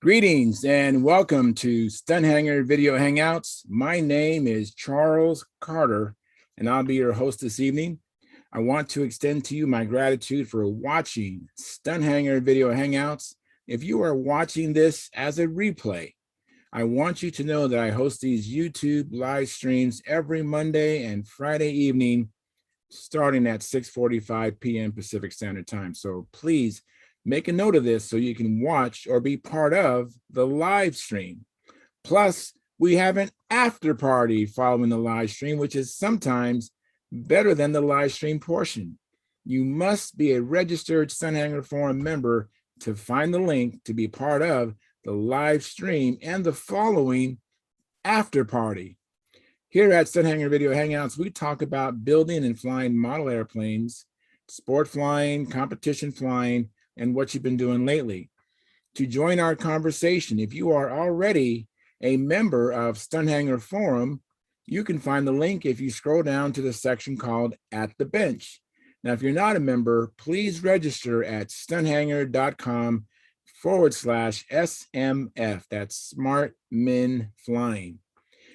Greetings and welcome to Stunthangar Video Hangouts. My name is Charles Carter, and I'll be your host this evening. I want to extend to you my gratitude for watching Stunthangar Video Hangouts. If you are watching this as a replay, I want you to know that I host these YouTube live streams every Monday and Friday evening, starting at 6:45 p.m. Pacific Standard Time. So please make a note of this so you can watch or be part of the live stream. Plus, we have an after party following the live stream, which is sometimes better than the live stream portion. You must be a registered Stunthangar Forum member to find the link to be part of the live stream and the following after party. Here at Stunthangar Video Hangouts, we talk about building and flying model airplanes, sport flying, competition flying, and what you've been doing lately. To join our conversation, if you are already a member of Stunthangar Forum, you can find the link if you scroll down to the section called At the Bench. Now, if you're not a member, please register at stunthangar.com/SMF. That's Smart Men Flying.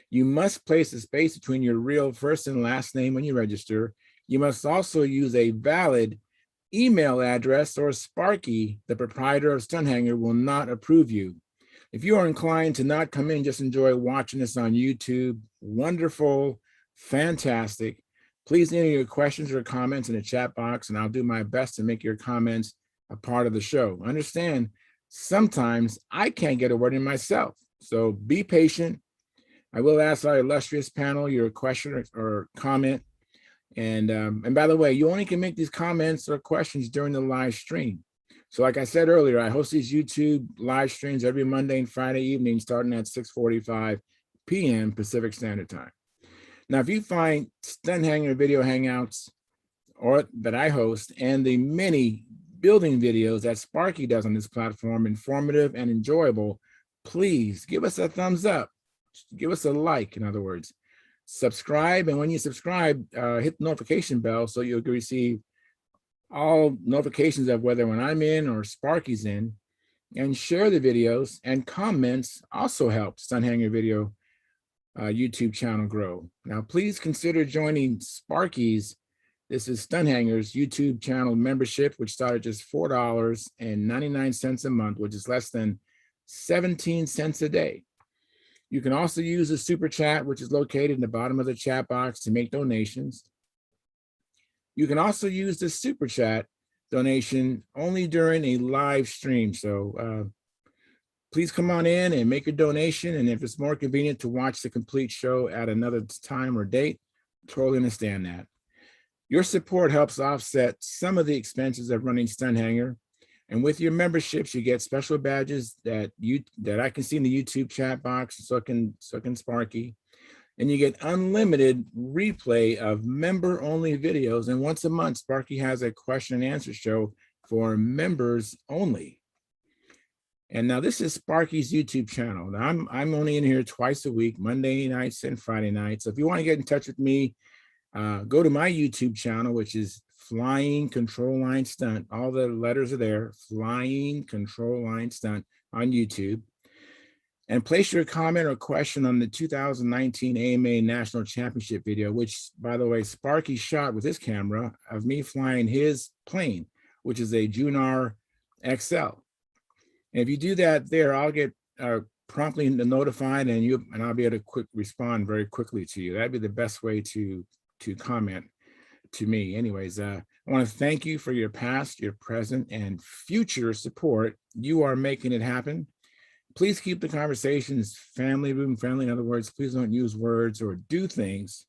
You must place a space between your real first and last name when you register. You must also use a valid email address, or Sparky, the proprietor of Stunthangar, will not approve you. If you are inclined to not come in, just enjoy watching this on YouTube, wonderful, fantastic. Please enter your questions or comments in the chat box, and I'll do my best to make your comments a part of the show. Understand, sometimes I can't get a word in myself, so be patient. I will ask our illustrious panel your question or comment. And by the way, you only can make these comments or questions during the live stream. So like I said earlier, I host these YouTube live streams every Monday and Friday evening, starting at 6:45 p.m. Pacific Standard Time. Now, if you find Stunthangar Video Hangouts or that I host and the many building videos that Sparky does on this platform informative and enjoyable, please give us a thumbs up. Give us a like, in other words. Subscribe, and when you subscribe, hit the notification bell so you'll receive all notifications of whether when I'm in or Sparky's in, and share the videos, and comments also help Stunthangar Video YouTube channel grow. Now, please consider joining Sparky's, this is Stunthangar's YouTube channel membership, which started just $4.99 a month, which is less than 17 cents a day. You can also use the super chat, which is located in the bottom of the chat box, to make donations. You can also use the super chat donation only during a live stream. So please come on in and make your donation. And if it's more convenient to watch the complete show at another time or date, totally understand that. Your support helps offset some of the expenses of running Stunthangar. And with your memberships, you get special badges that I can see in the YouTube chat box, so can Sparky. And you get unlimited replay of member-only videos. And once a month, Sparky has a question and answer show for members only. And now this is Sparky's YouTube channel. Now I'm only in here twice a week, Monday nights and Friday nights. So if you want to get in touch with me, go to my YouTube channel, which is Flying Control Line Stunt. All the letters are there, Flying Control Line Stunt on YouTube. And place your comment or question on the 2019 AMA National Championship video, which, by the way, Sparky shot with his camera of me flying his plane, which is a Junar XL. And if you do that there, I'll get promptly notified, and I'll be able to respond very quickly to you. That'd be the best way to comment to me. Anyways, I want to thank you for your past, your present, and future support. You are making it happen. Please keep the conversations family room friendly. In other words, please don't use words or do things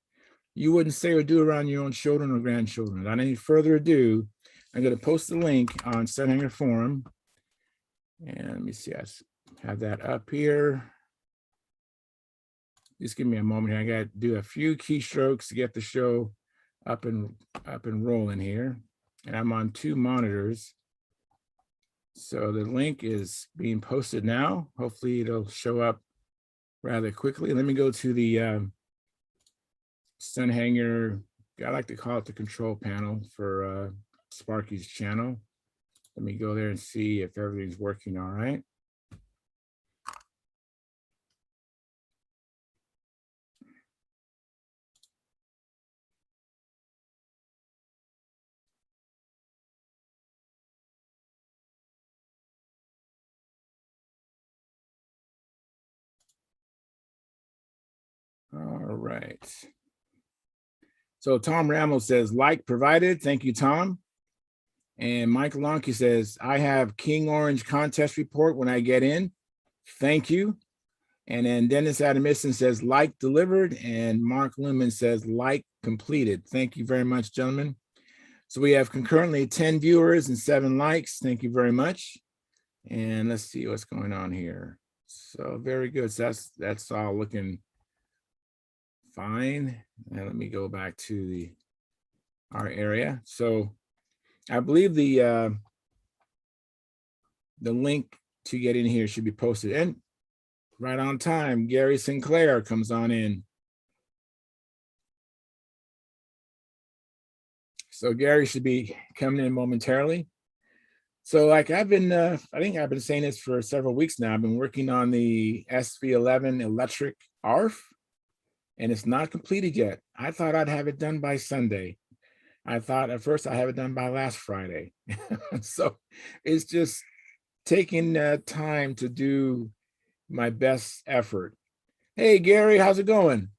you wouldn't say or do around your own children or grandchildren. Without any further ado, I'm going to post the link on Stunthangar Forum. And let me see, I have that up here. Just give me a moment here. I got to do a few keystrokes to get the show up and rolling here. And I'm on two monitors. So the link is being posted now. Hopefully it'll show up rather quickly. Let me go to the Stunthangar, I like to call it the control panel for Sparky's channel. Let me go there and see if everything's working all right. All right. So Tom Ramos says, like provided. Thank you, Tom. And Mike Lonke says, I have King Orange contest report when I get in. Thank you. And then Dennis Adamison says, like delivered. And Mark Lumen says, like completed. Thank you very much, gentlemen. So we have concurrently 10 viewers and 7 likes. Thank you very much. And let's see what's going on here. So very good. So that's all looking fine. And let me go back to our area. So I believe the link to get in here should be posted. And right on time, Gary Sinclair comes on in. So Gary should be coming in momentarily. So like I've been, I think I've been saying this for several weeks now. I've been working on the SV11 electric ARF, and it's not completed yet. I thought I'd have it done by Sunday. I thought at first I have it done by last Friday. So it's just taking time to do my best effort. Hey, Gary, how's it going?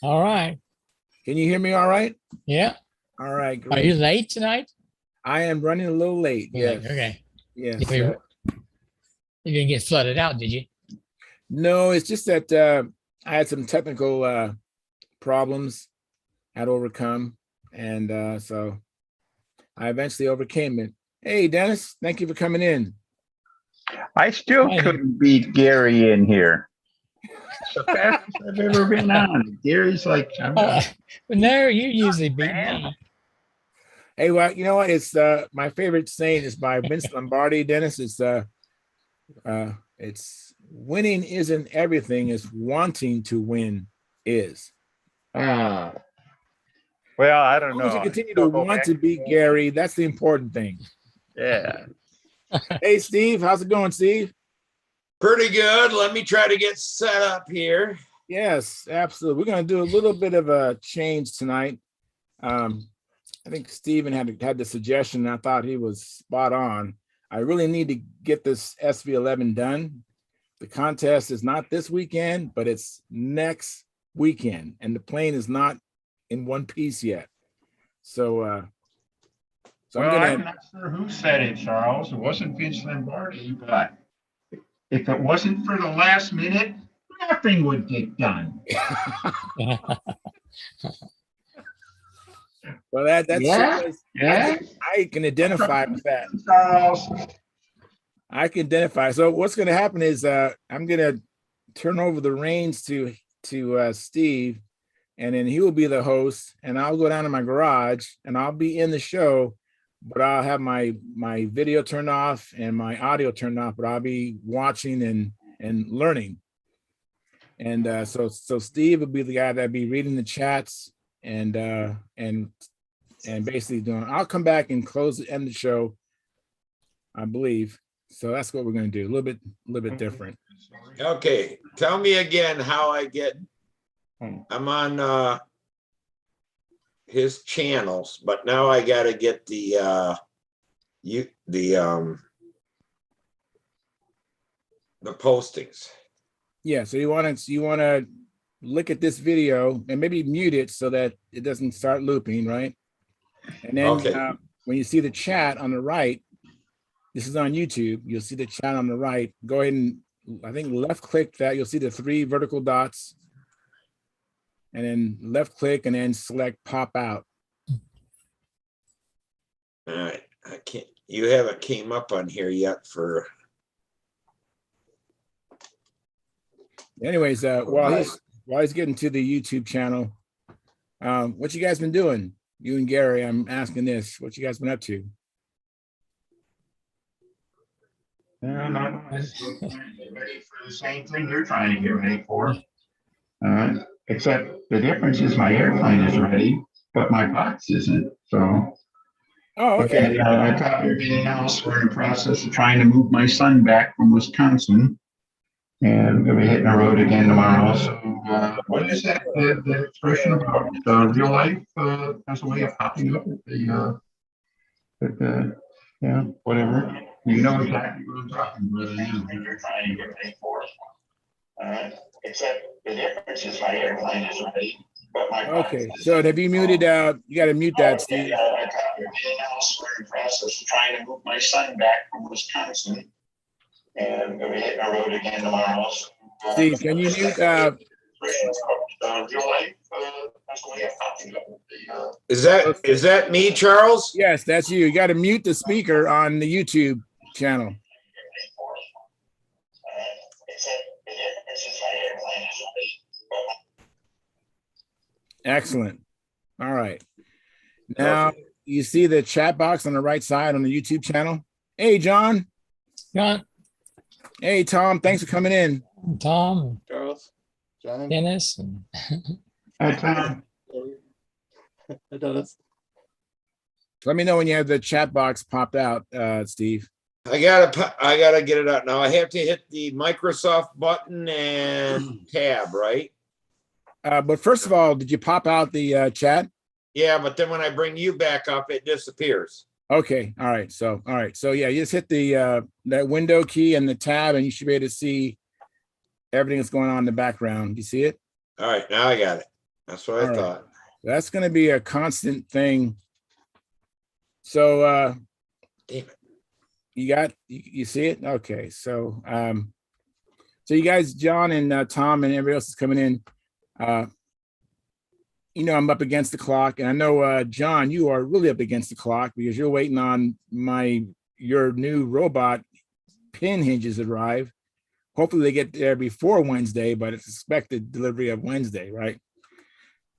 All right. Can you hear me all right? Yeah. All right, Are you great. late tonight? I am running a little late. Yes. Okay. Yes. You didn't get flooded out, did you? No, it's just that I had some technical problems I had to overcome. And so I eventually overcame it. Hey, Dennis, thank you for coming in. I still couldn't beat Gary in here. It's the fastest I've ever been on. Gary's like, No, you usually beat me. Hey, well, you know what? It's my favorite saying is by Vince Lombardi, Dennis. It's winning isn't everything, it's wanting to win is. well, I don't As long as know. you continue to want to beat Gary, that's the important thing. Yeah. Hey, Steve, how's it going, Steve? Pretty good. Let me try to get set up here. Yes, absolutely. We're going to do a little bit of a change tonight. I think Steven had the suggestion. I thought he was spot on. I really need to get this SV11 done. The contest is not this weekend, but it's next weekend, and the plane is not in one piece yet. So, I'm not sure who said it, Charles. It wasn't Vince Lombardi, but if it wasn't for the last minute, nothing would get done. Well, that's I can identify with that. Charles. I can identify. So what's going to happen is I'm going to turn over the reins to Steve, and then he will be the host, and I'll go down to my garage and I'll be in the show, but I'll have my video turned off and my audio turned off, but I'll be watching and learning. And so Steve will be the guy that'll be reading the chats and basically doing. I'll come back and end the show, I believe. So that's what we're going to do. A little bit different. Okay, tell me again how I get. I'm on his channels, but now I got to get the postings. Yeah. So you want to look at this video and maybe mute it so that it doesn't start looping, right? And then Okay. When you see the chat on the right, this is on YouTube, you'll see the chat on the right. Go ahead and I think left click that. You'll see the 3 vertical dots. And then left click and then select pop out. All right. I can't. You haven't came up on here yet for. Anyways, while he's getting to the YouTube channel, what you guys been doing? You and Gary, I'm asking this. What you guys been up to? Not get ready for the same thing you're trying to get ready for. Except the difference is my airplane is ready, but my box isn't. So. Oh, okay. I got everything else. We're in the process of trying to move my son back from Wisconsin. And we'll be hitting the road again tomorrow. So what is that? The expression about real life has a way of popping up at the yeah, whatever. You know exactly what I'm talking about. You're trying to get ready for. All right. Except the difference is my airplane is ready, but my. Okay, so have you muted, you gotta mute that, Steve. Everything else, we're in process of trying to move my son back from Wisconsin. And I'm gonna be hitting the road again tomorrow. So, Steve, can you mute, real life, that's the way I found it. Is that me, Charles? yes, that's you. You gotta mute the speaker on the YouTube channel. Excellent. All right. Now you see the chat box on the right side on the YouTube channel. Hey, John. John, Hey, Tom. Thanks for coming in. Tom, Charles, John, Dennis, and Hi, Tom. Dennis. Let me know when you have the chat box popped out, Steve. I gotta get it out now. I have to hit the Microsoft button and tab, right? But first of all, did you pop out the chat? Yeah, but then when I bring you back up, it disappears. Okay. All right. So yeah, you just hit the that window key and the tab, and you should be able to see everything that's going on in the background. You see it? All right, now I got it. That's what I All right. thought. That's going to be a constant thing. So Damn it. you see it? Okay. So so you guys, John and Tom and everybody else is coming in. You know, I'm up against the clock, and I know John, you are really up against the clock because you're waiting on your new robot pin hinges arrive. Hopefully they get there before Wednesday, but it's expected delivery of Wednesday, right?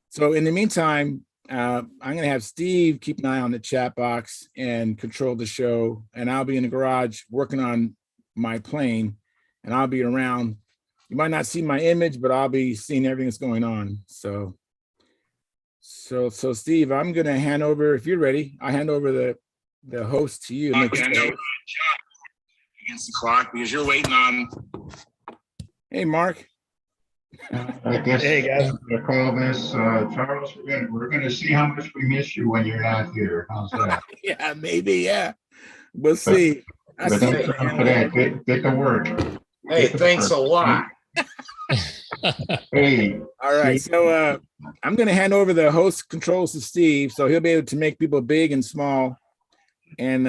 So in the meantime, I'm going to have Steve keep an eye on the chat box and control the show, and I'll be in the garage working on my plane, and I'll be around. You might not see my image, but I'll be seeing everything that's going on. So Steve, I'm going to hand over, if you're ready, I hand over the host to you. Against the clock because you're waiting on. Hey, Mark. I guess. Hey, guys. I call this, Charles, we're gonna see how much we miss you when you're not here. How's that? Yeah, maybe. Yeah, we'll see. But don't try for that. Get to work. Hey, thanks a lot. Hey. All right. So I'm going to hand over the host controls to Steve, so he'll be able to make people big and small, and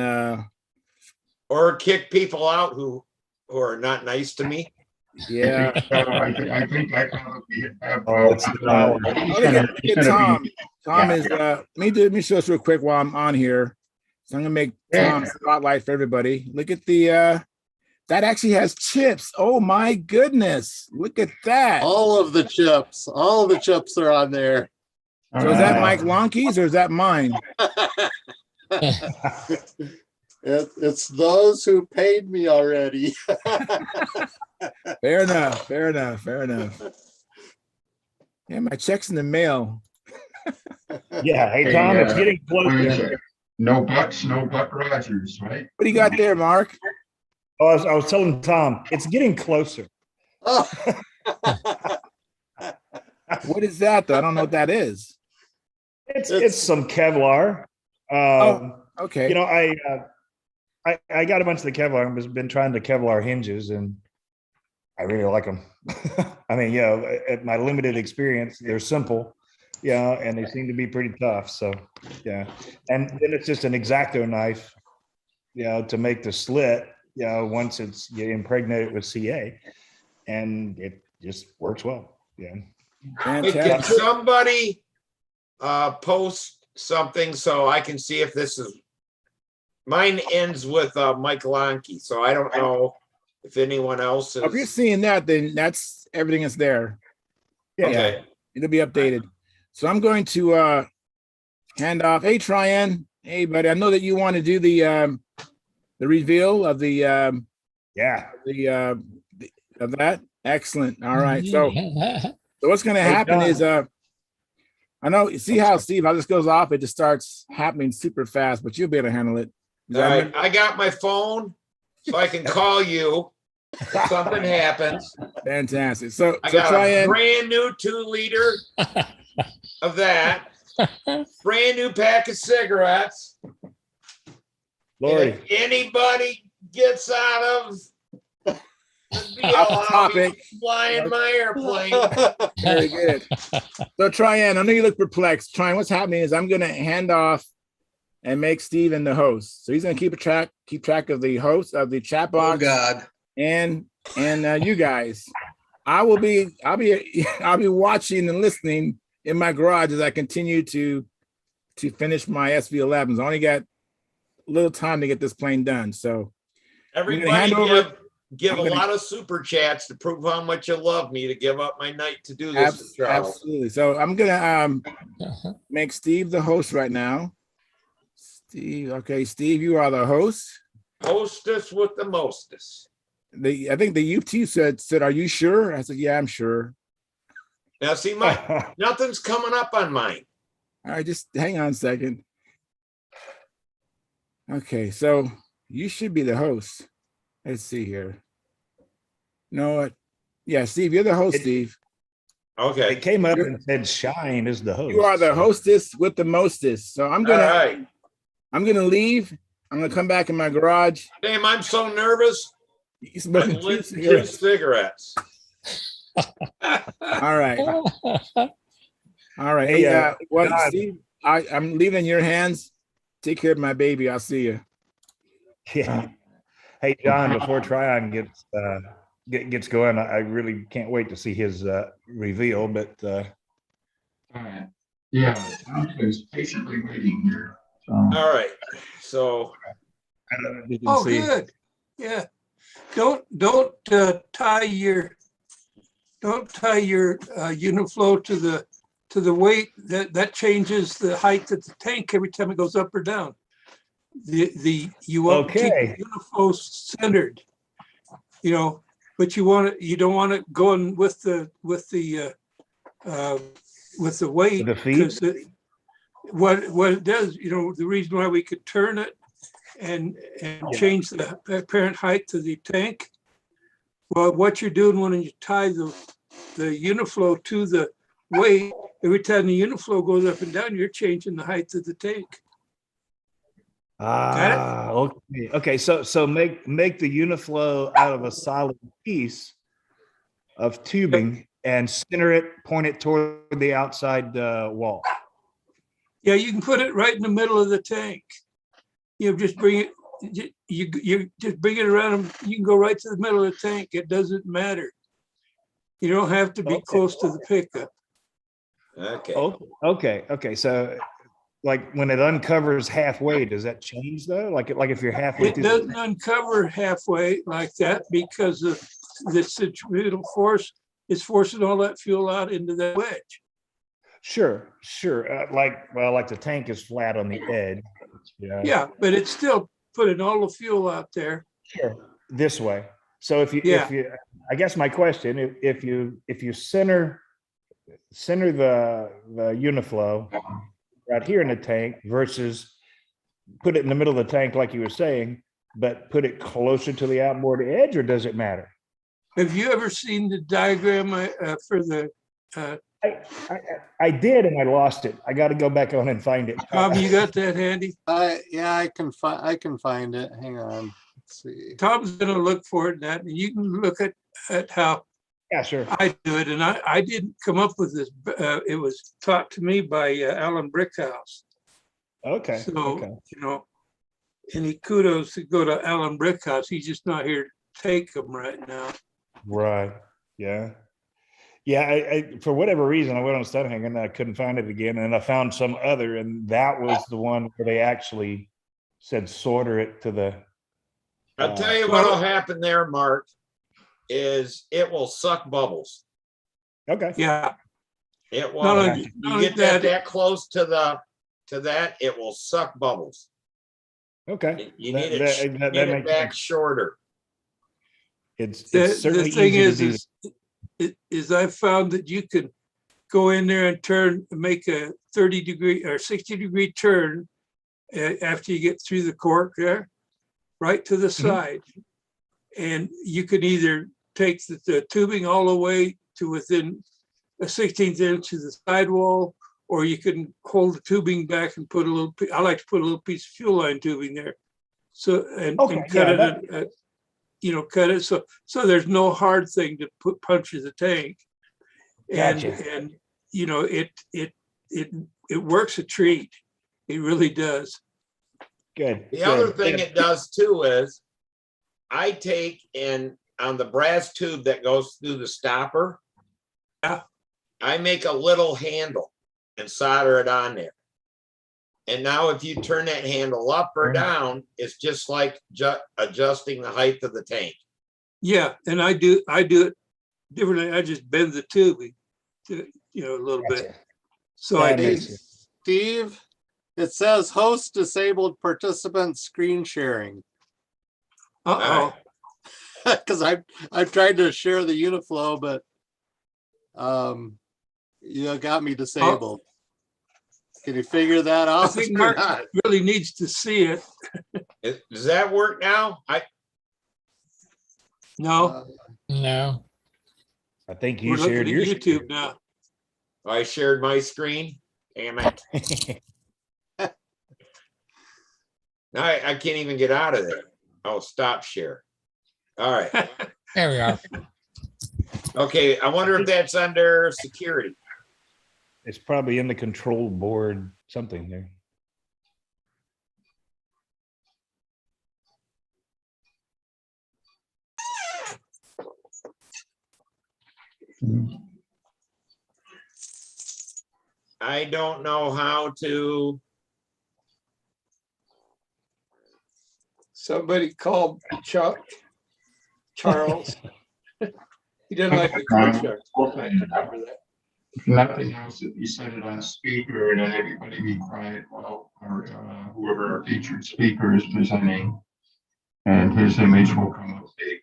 Or kick people out who are not nice to me. yeah. I think I probably have. Look at Tom. Tom is. Let me show this real quick while I'm on here. So I'm gonna make Tom spotlight for everybody. Look at the. That actually has chips. Oh my goodness! Look at that. All of the chips are on there. So is that Mike Lonke's or is that mine? It's those who paid me already. Fair enough. Yeah, my check's in the mail. Yeah. Hey, Tom, it's getting closer. No Buck Rogers, right? What do you got there, Mark? Oh, I was telling Tom, it's getting closer. Oh. What is that, though? I don't know what that is. It's some Kevlar. Okay. You know, I got a bunch of the Kevlar. I've been trying the Kevlar hinges, and I really like them. I mean, you know, at my limited experience, they're simple, and they seem to be pretty tough. So, yeah. And then it's just an X-Acto knife, to make the slit, once you impregnate it with CA, and it just works well. Yeah. Hey, can somebody post something so I can see if this is mine ends with Mike Lonke, so I don't know if anyone else is. If you're seeing that, then that's everything is there. Yeah. Okay. It'll be updated. So I'm going to hand off. Hey, Tryon. Hey, buddy. I know that you want to do the reveal of the of that. Excellent. All right. So what's going to happen is I know. See how Steve, how this goes off? It just starts happening super fast, but you'll be able to handle it. All right. I got my phone, so I can call you if something happens. Fantastic. So I got Tryon, a brand new 2-liter of that, brand new pack of cigarettes. Lordy. If anybody gets out of the Off topic. Flying my airplane. Very good. So Tryon, I know you look perplexed. Tryon, what's happening is I'm going to hand off and make Steven the host. So he's going to keep track of the host of the chat Oh, box God. and you guys. I'll be watching and listening in my garage as I continue to finish my SV11s. I only got a little time to get this plane done. So Everybody hand over- give I'm a gonna- lot of super chats to prove how much you love me to give up my night to do this with Charles. absolutely. So I'm gonna make Steve the host right now. Steve, okay, Steve, you are the host. Hostess with the mostest. I think the UT said, "Are you sure?" I said, "Yeah, I'm sure." Now see, nothing's coming up on mine. All right, just hang on a second. Okay, so you should be the host. Let's see here. No, what? Yeah, Steve, you're the host, Steve. Okay. It came up and said Shine is the host. You are the so- hostess with the mostest. So I'm All gonna right. leave. I'm gonna come back in my garage. Damn, I'm so nervous. You I smoking lit 2 cigarettes. cigarettes. All right. All right. Hey, Hey, what, God. Steve? I'm leaving in your hands. Take care of my baby. I'll see you. Yeah. Hey, John, before Tryon gets going, I really can't wait to see his reveal, but All right. Yeah, Tom is patiently waiting here. So. All right. So you can Oh, see. good. Yeah. Don't tie your Uniflow to the weight. That changes the height of the tank every time it goes up or down. You want to keep Okay. the Uniflow centered, but you don't want it going with the weight. The feed? Because what it does, the reason why we could turn it and change the apparent height to the tank. Well, what you're doing when you tie the Uniflow to the weight, every time the Uniflow goes up and down, you're changing the height of the tank. Okay. Okay. So make the Uniflow out of a solid piece of tubing and center it, point it toward the outside wall. Yeah, you can put it right in the middle of the tank. Just bring it. You just bring it around. You can go right to the middle of the tank. It doesn't matter. You don't have to be Okay. close to the pickup. okay. Okay. So like when it uncovers halfway, does that change though? Like if you're halfway It through doesn't uncover halfway like that because of the centrifugal force is forcing all that fuel out into that wedge. Sure. Like the tank is flat on the edge. Yeah, but it's still putting all the fuel out there. Sure. This way. So if you, I guess my question, if you center the Uniflow right here in the tank versus put it in the middle of the tank, like you were saying, but put it closer to the outboard edge, or does it matter? Have you ever seen the diagram for the, I did, and I lost it. I got to go back on and find it. Tom, you got that handy? Yeah, I can find it. Hang on. Let's see. Tom's gonna look for it, and you can look at how Yeah, sure. I do it. And I didn't come up with this. It was taught to me by Alan Brickhouse. Okay. So, Okay. any kudos to go to Alan Brickhouse. He's just not here to take them right now. Right. Yeah. Yeah. I for whatever reason, I went on Stunthangar and I couldn't find it again. And I found some other, and that was the one where they actually said solder it to the. I'll tell you what'll happen there, Mark, is it will suck bubbles. Okay. Yeah. It will. Not only- You not only get that close to that, it will suck bubbles. Okay. You That- need that- it, that get it makes back sense. shorter. It's The certainly thing easy to do. is I found that you could go in there and make a 30-degree or 60-degree turn after you get through the cork there, right to the side. And you can either take the tubing all the way to within a 16th inch of the sidewall, or you can hold the tubing back and put I like to put a little piece of fuel line tubing there. So, and Okay, cut yeah, it cut it. So there's no hard thing to puncture the tank. And, Gotcha. and, it works a treat. It really does. Good. The other good. thing it does too is I take and on the brass tube that goes through the stopper, Yeah. I make a little handle and solder it on there. And now if you turn that handle up or down, it's just like adjusting the height of the tank. Yeah, and I do it differently. I just bend the tubing to, a little bit. Gotcha. So I That Hey, do. makes sense. Steve, it says host disabled participant screen sharing. Uh-oh. Because I've tried to share the Uniflow, but you got me disabled. Can you figure that I out think or Mark not? really needs to see it. Does that work now? No, No. I think we're you looking shared at your YouTube now. I shared my screen. Damn it. screen. Now I can't even get out of there. Oh, stop share. All right. There we are. Okay. I wonder if that's under security. It's probably in the control board, something there. I don't know how to. Somebody called Charles. He doesn't like the contract. I remember that. If nothing else, if you set it on speaker and then everybody be quiet while whoever our featured speaker is presenting, and his image will come up big.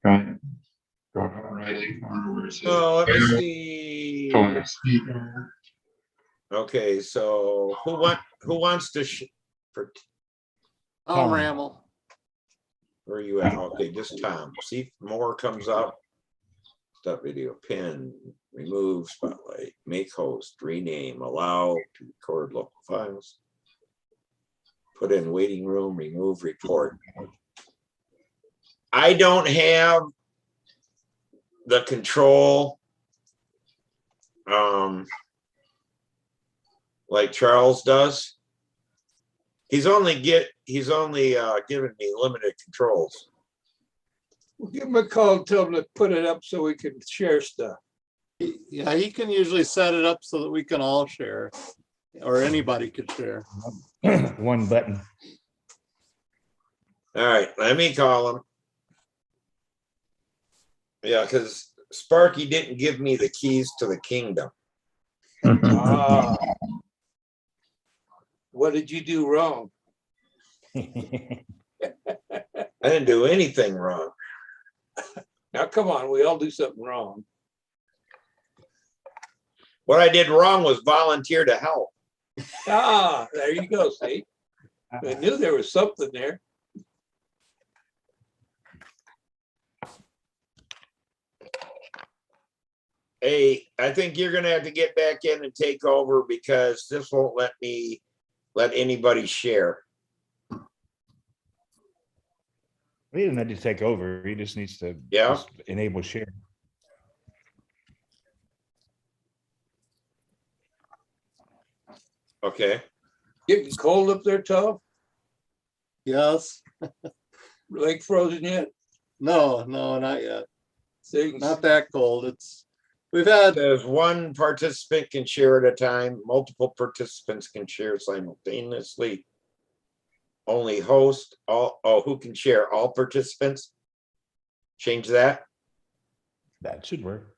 Got it. Go to the right corner where it says. Oh, let me see. So on the speaker. Okay, so who wants to Tom Rammel. where are you at? Okay, just Tom. See if more comes up. Stop video, pin, remove spotlight, make host, rename, allow to record local files. Put in waiting room, remove report. I don't have the control like Charles does. He's only given me limited controls. We'll give him a call and tell him to put it up so we can share stuff. Yeah, he can usually set it up so that we can all share, or anybody could share. One button. All right, let me call him. Yeah, because Sparky didn't give me the keys to the kingdom. Ah. What did you do wrong? I didn't do anything wrong. Now, come on, we all do something wrong. What I did wrong was volunteer to help. Ah, there you go, see? I knew there was something there. Hey, I think you're gonna have to get back in and take over because this won't let me let anybody share. He doesn't need to take over. He just needs to just enable share. Okay. Getting cold up there, Tom? Yes. Lake frozen yet? No, not yet. Things. Not that cold. We've had Says one participant can share at a time. Multiple participants can share simultaneously. Only host who can share? All participants? Change that. That should work.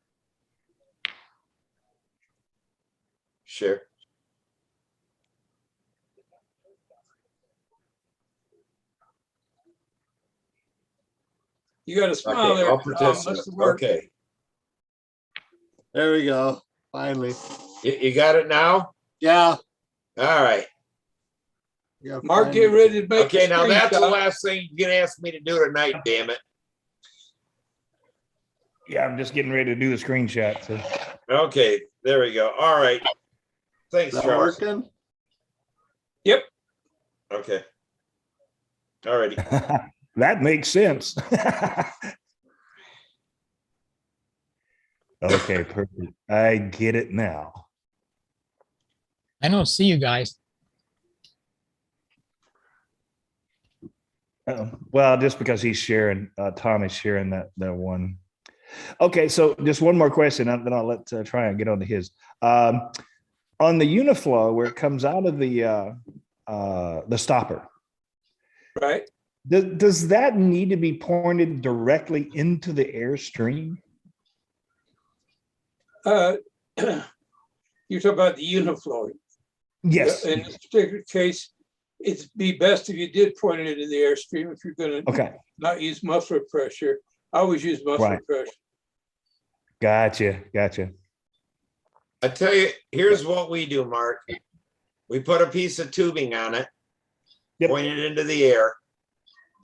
Share. You got a smile Okay, there. all Tom. participants. Must work. Okay. there we go. Finally. You got it now? Yeah. All right. Yeah, Mark, finally. get ready to make Okay, a now that's the screenshot. last thing you can ask me to do tonight, damn it. Yeah, I'm just getting ready to do the screenshot. So Okay, there we go. All right. Thanks, Is that Charles. working? Yep. Okay. Alrighty. That makes sense. Okay, perfect. I get it now. I don't see you guys. Well, just because he's sharing, Tom is sharing that one. Okay, so just one more question, then I'll let try and get on to his. On the Uniflow, where it comes out of the stopper, Right? does that need to be pointed directly into the airstream? You're talking about the Uniflow. Yes. In this particular case, it'd be best if you did point it into the airstream if you're going to Okay. not use muffler pressure. I always use muffler Right. pressure. Gotcha. I tell you, here's what we do, Mark. We put a piece of tubing on it, Yep. point it into the air,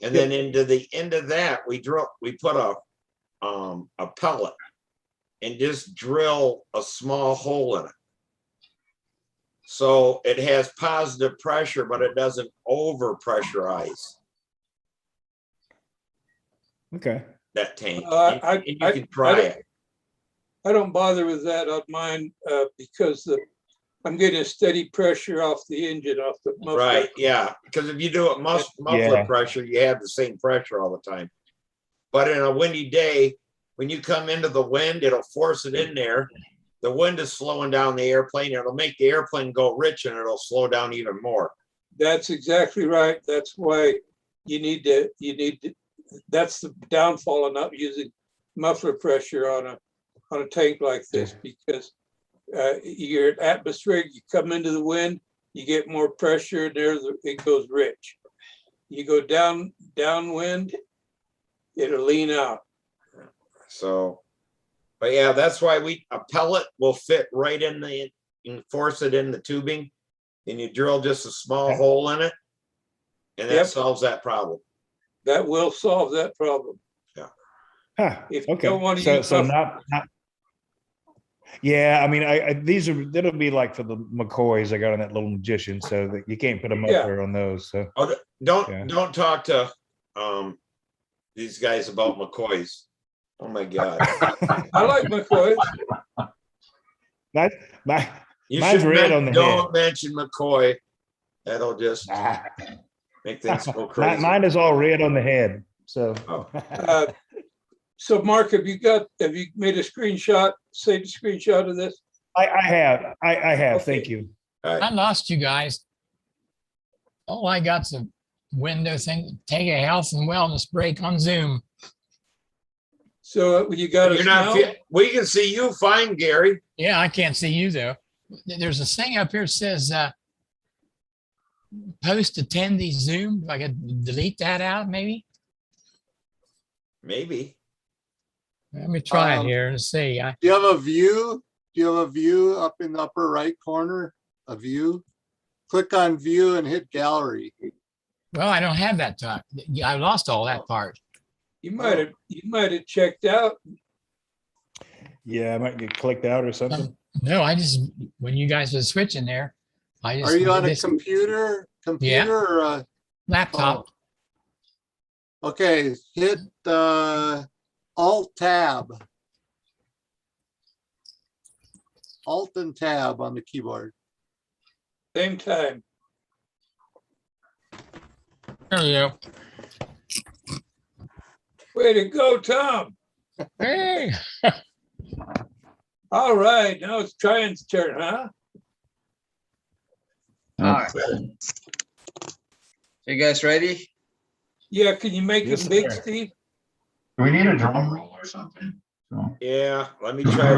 and then into the end of that, we put a pellet and just drill a small hole in it. So it has positive pressure, but it doesn't over pressurize Okay. that tank. I And you can try it. I don't bother with that on mine because I'm getting a steady pressure off the engine, off the muffler. Right, yeah, because if you do it muffler Yeah. pressure, you have the same pressure all the time. But in a windy day, when you come into the wind, it'll force it in there. The wind is slowing down the airplane. It'll make the airplane go rich and it'll slow down even more. That's exactly right. That's why you need to, that's the downfall of not using muffler pressure on a tank like this, because you're atmospheric, you come into the wind, you get more pressure, it goes rich. You go downwind, it'll lean out. So, but yeah, that's why a pellet will fit right in you can force it in the tubing, and you drill just a small hole in it, and that solves that problem. That will solve that problem. Yeah. Huh. If you Okay. don't want to use So muffler- not. Yeah, I mean, that'll be like for the McCoys. I got on that little magician, so that you can't put a muffler on those. So Oh, don't talk to these guys about McCoys. Oh my God. I like McCoys. You mine's should red on the don't head. mention McCoy. That'll just make things go crazy. Mine is all red on the head. So Oh. So Mark, have you made a screenshot, saved a screenshot of this? I have. Okay. Thank you. All right. I lost you guys. Oh, I got some window thing. Take a health and wellness break on Zoom. So you got You're not. We can see you fine, Gary. Yeah, I can't see you though. There's a thing up here that says post attendee Zoom. Do I could delete that out, maybe? Maybe. Let me try it here and see. Do you have a view? Do you have a view up in the upper right corner? A view? Click on view and hit gallery. Well, I don't have that time. I lost all that part. You might have checked out. Yeah, I might get clicked out or something. No, when you guys were switching there, I just. Are you on a this computer? Yeah. Or a laptop? Okay, hit Alt Tab. Alt and Tab on the keyboard. Same time. There we go. Way to go, Tom. Hey. All right, now it's Tryan's turn, huh? All right. You guys ready? Yeah, can you make Yes, it big, sir. Steve? Do we need a drum roll or something? So, Yeah. Let me try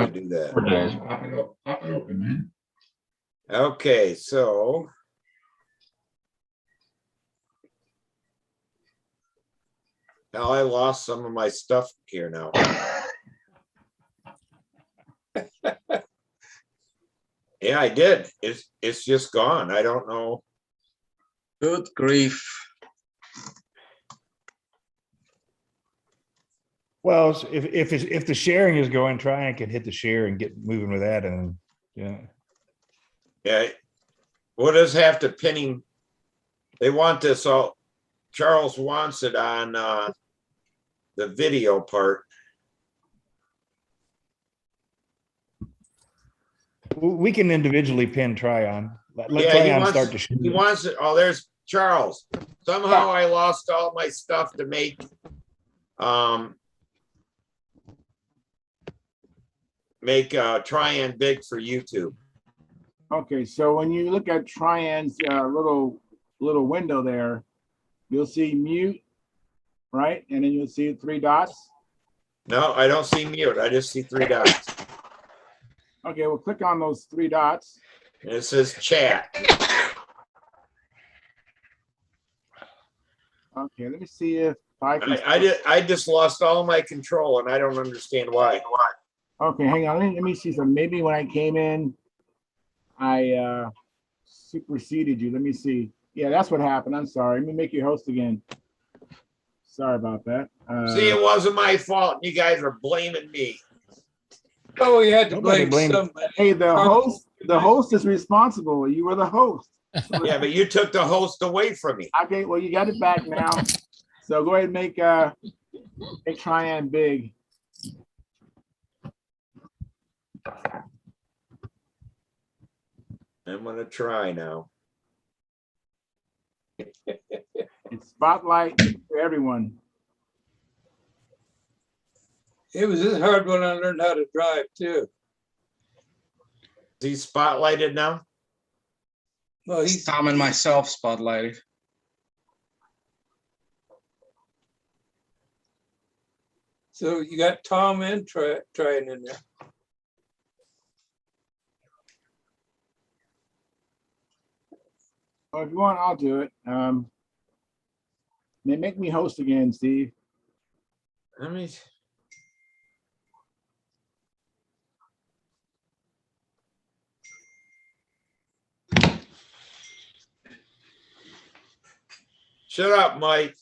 to do that. Four days. Pop it open, man. Okay, so. Now I lost some of my stuff here now. Yeah, I did. It's just gone. I don't know. Good grief. Well, if the sharing is going, try and can hit the share and get moving with that, and yeah. Yeah. We'll just have to pin him. They want this all, Charles wants it on the video part. We can individually pin Tryon. Let Yeah, Tryon start to he shoot. wants it. Oh, there's Charles. Somehow I lost all my stuff to make Tryon big for YouTube. Okay, so when you look at Tryon's little window there, you'll see mute, right? And then you'll see 3 dots. No, I don't see mute. I just see 3 dots. Okay, well, click on those 3 dots. And it says chat. Okay, let me see if I can. I just lost all my control and I don't understand why. Okay, hang on. Let me see something. Maybe when I came in, I superseded you. Let me see. Yeah, that's what happened. I'm sorry. Let me make you host again. Sorry about that. See, it wasn't my fault. You guys are blaming me. Oh, you had to Nobody blame blamed- somebody. Hey, the host is responsible. You were the host. Yeah, but you took the host away from me. Okay, well, you got it back now. So go ahead and make Tryon big. I'm gonna try now. It's spotlight for everyone. It was this hard when I learned how to drive too. Is he spotlighted now? Well, he's Tom and myself spotlighted. so you got Tom and Tryon in there. Well, if you want, I'll do it. Make me host again, Steve. Let me. Shut up, Mike.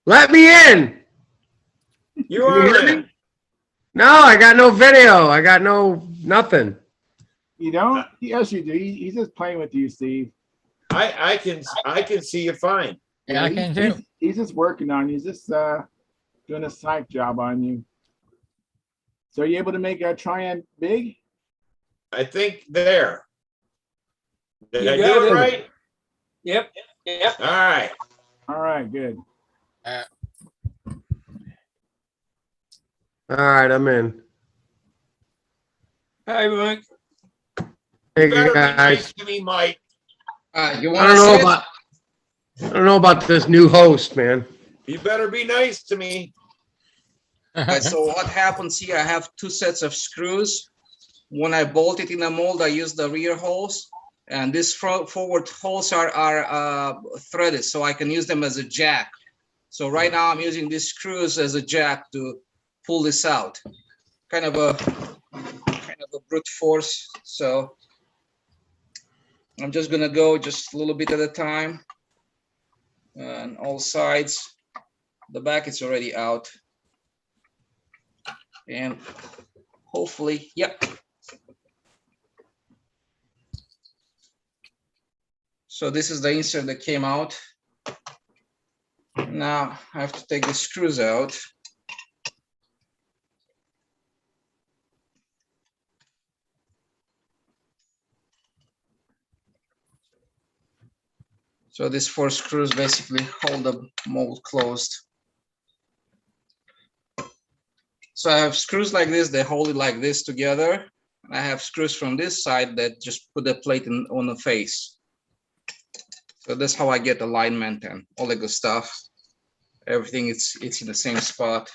Let me in. You Can you are hear in. me? No, I got no video. I got nothing. You don't? Yes, you do. He's just playing with you, Steve. I can see you fine. Yeah, I can too. He's just working on you. He's just doing a psych job on you. So are you able to make a Tryon big? I think there. Did You I got do it it. right? Yep. All right. All right, good. All right, I'm in. Hi, Mike. Hey You better be guys. nice to me, Mike. You I want don't to know see it? about. I don't know about this new host, man. You better be nice to me. So what happens here, I have 2 sets of screws. When I bolt it in a mold, I use the rear holes, and these forward holes are threaded, so I can use them as a jack. So right now I'm using these screws as a jack to pull this out. Kind of a brute force. So I'm just gonna go just a little bit at a time, and all sides. The back is already out. And hopefully, yep. So this is the insert that came out. Now I have to take the screws out. So these 4 screws basically hold the mold closed. So I have screws like this, they hold it like this together. I have screws from this side that just put the plate on the face. So that's how I get alignment and all the good stuff. Everything it's in the same spot.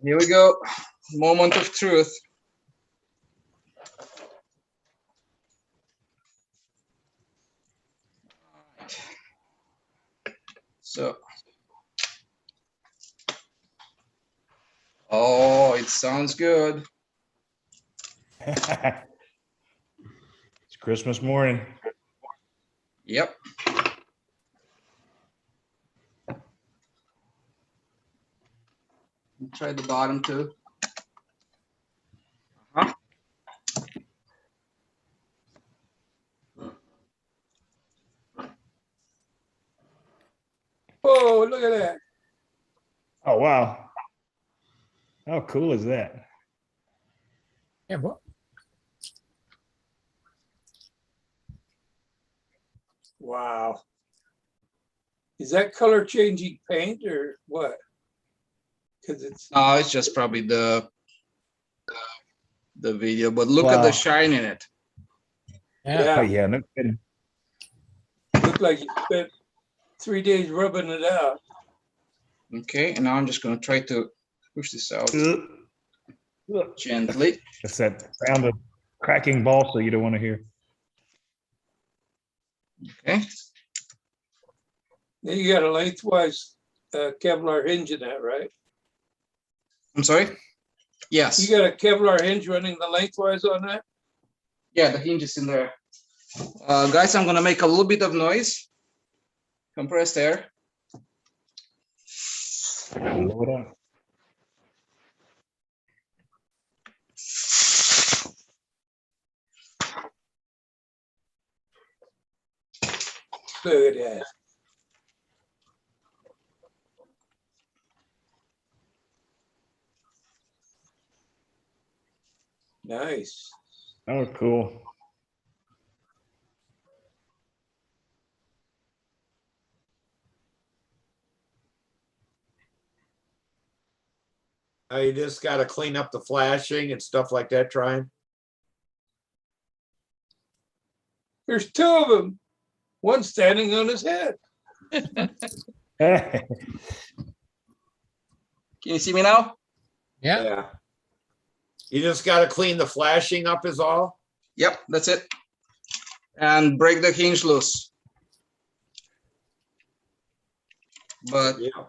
Here we go. Moment of truth. So, oh, it sounds good. It's Christmas morning. Yep. Try the bottom too. go. Look at that. Oh, wow. How cool is that? Yeah, well, Wow. Is that color changing paint or what? Because it's No, it's just probably the video, but look at Wow. the shine in it. yeah. Oh, yeah, yeah, no kidding. looked like you spent 3 days rubbing it out. Okay, and now I'm just gonna try to push this out Look. gently. That's that sound of cracking balsa you don't want to hear. Okay, Then you got a lengthwise Kevlar hinge in that, right? I'm sorry. Yes. You got a Kevlar hinge running the lengthwise on that? Yeah, the hinge is in there. Guys, I'm gonna make a little bit of noise. Compressed air. Blow it up. Look at that. Nice. Oh, cool. You just got to clean up the flashing and stuff like that, Ryan. There's two of them. One standing on his head. Can you see me now? Yeah. You just got to clean the flashing up is all. Yep, that's it. And break the hinge loose. But Yeah.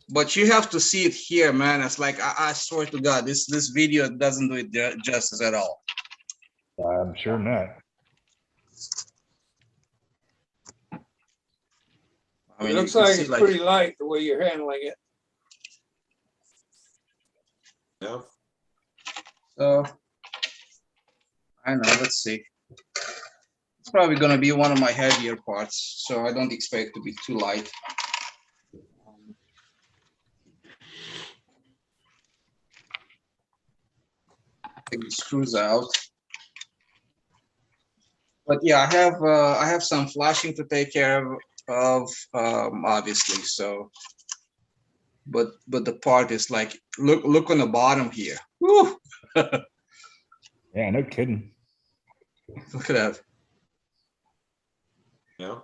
But you have to see it here, man. It's like I swear to God, this video doesn't do it justice at all. I'm sure not. I mean, It looks you can like see, it's pretty light the way you're handling it. Yeah. So I know. Let's see. It's probably gonna be one of my heavier parts, so I don't expect it to be too light. Take the screws out. But yeah, I have some flashing to take care of obviously. So, but the part is like look on the bottom here. Woo! Yeah, no kidding. Look at that. Yeah.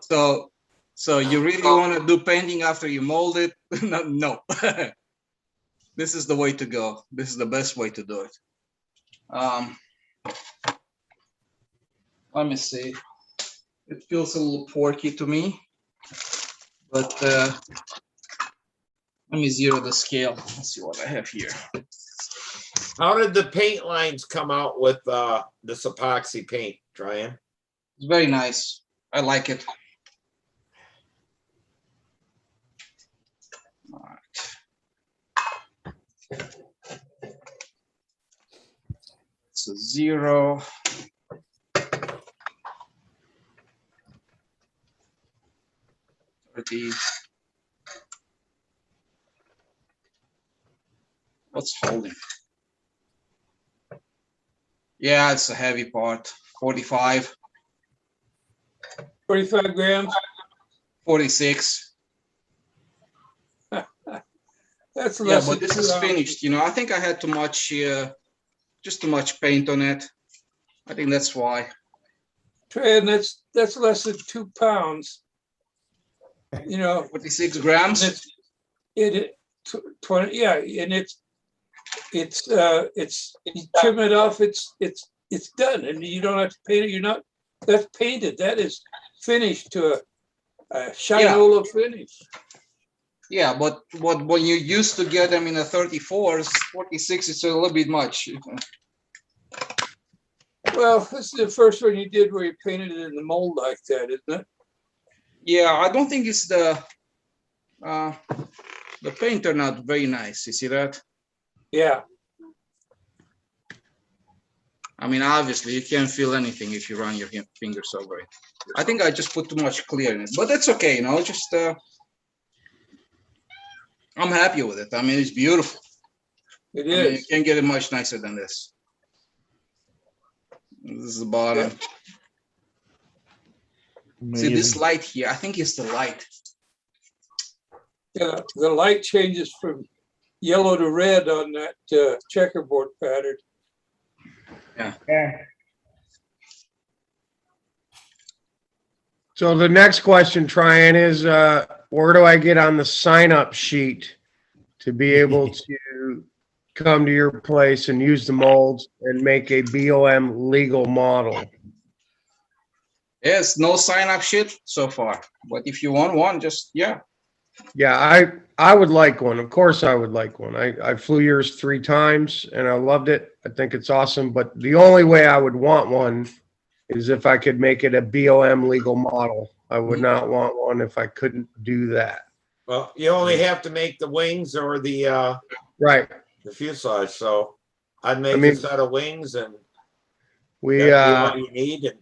So you really want to do painting after you mold it? No. This is the way to go. This is the best way to do it. Let me see. It feels a little porky to me, but let me zero the scale. Let's see what I have here. How did the paint lines come out with this epoxy paint, Ryan? It's very nice. I like it. All right. It's a 0. What's holding? Yeah, it's a heavy part. 45. 45 grams. 46. That's Yeah, less but than this 2 is ounces. finished. You know, I think I had too much, just too much paint on it. I think that's why. Trey, and that's less than 2 pounds. You know, 46 grams. it 20. Yeah, and it's you trim it off. It's done, and you don't have to paint it. You're not. That's painted. That is finished to a shinola finish. Yeah, but when you used to get them in a 34s, 46 is a little bit much. Well, this is the first one you did where you painted it in the mold like that, isn't it? Yeah, I don't think it's the paint turned out very nice. You see that? Yeah. I mean, obviously you can't feel anything if you run your fingers over it. I think I just put too much clear in it, but that's okay. You know, just I'm happy with it. I mean, it's beautiful. It I mean, you is. can't get it much nicer than this. This is the bottom. See this Amazing. light here? I think it's the light. Yeah, the light changes from yellow to red on that checkerboard pattern. Yeah. So the next question, Tryon, is where do I get on the sign-up sheet to be able to come to your place and use the molds and make a BOM legal model? Yes, no sign up sheet so far. But if you want one, just yeah. Yeah, I would like one. Of course, I would like one. I flew yours 3 times and I loved it. I think it's awesome. But the only way I would want one is if I could make it a BOM legal model. I would not want one if I couldn't do that. Well, you only have to make the wings or the Right. fuselage. So I'd make I mean, a set of wings and we that'd be all you need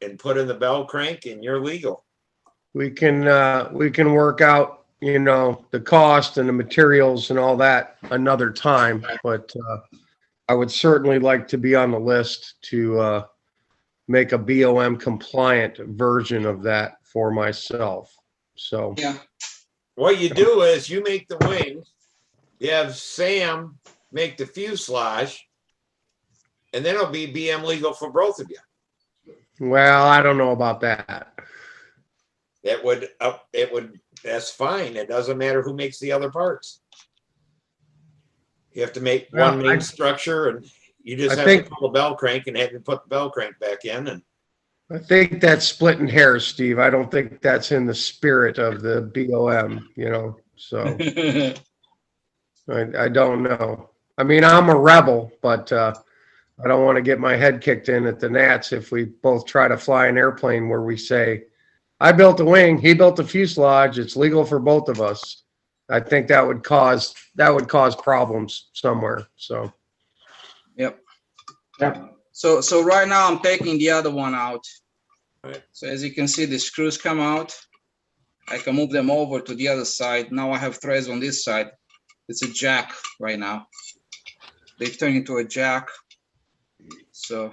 and put in the bell crank and you're legal. we can work out, you know, the cost and the materials and all that another time. But I would certainly like to be on the list to make a BOM compliant version of that for myself. So Yeah. What you do is you make the wings, you have Sam make the fuselage, and then it'll be BM legal for both of you. well, I don't know about that. It would, that's fine. It doesn't matter who makes the other parts. You have to make Well, one main structure and you just I have think- to pull the bell crank and have to put the bell crank back in. And I think that's splitting hairs, Steve. I don't think that's in the spirit of the BOM, you know, so I don't know. I mean, I'm a rebel, but I don't want to get my head kicked in at the Nats if we both try to fly an airplane where we say, I built the wing, he built the fuselage, it's legal for both of us. I think that would cause problems somewhere. So Yep. Yeah. So right now I'm taking the other one out. Right. So as you can see, the screws come out. I can move them over to the other side. Now I have threads on this side. It's a jack right now. They've turned into a jack. So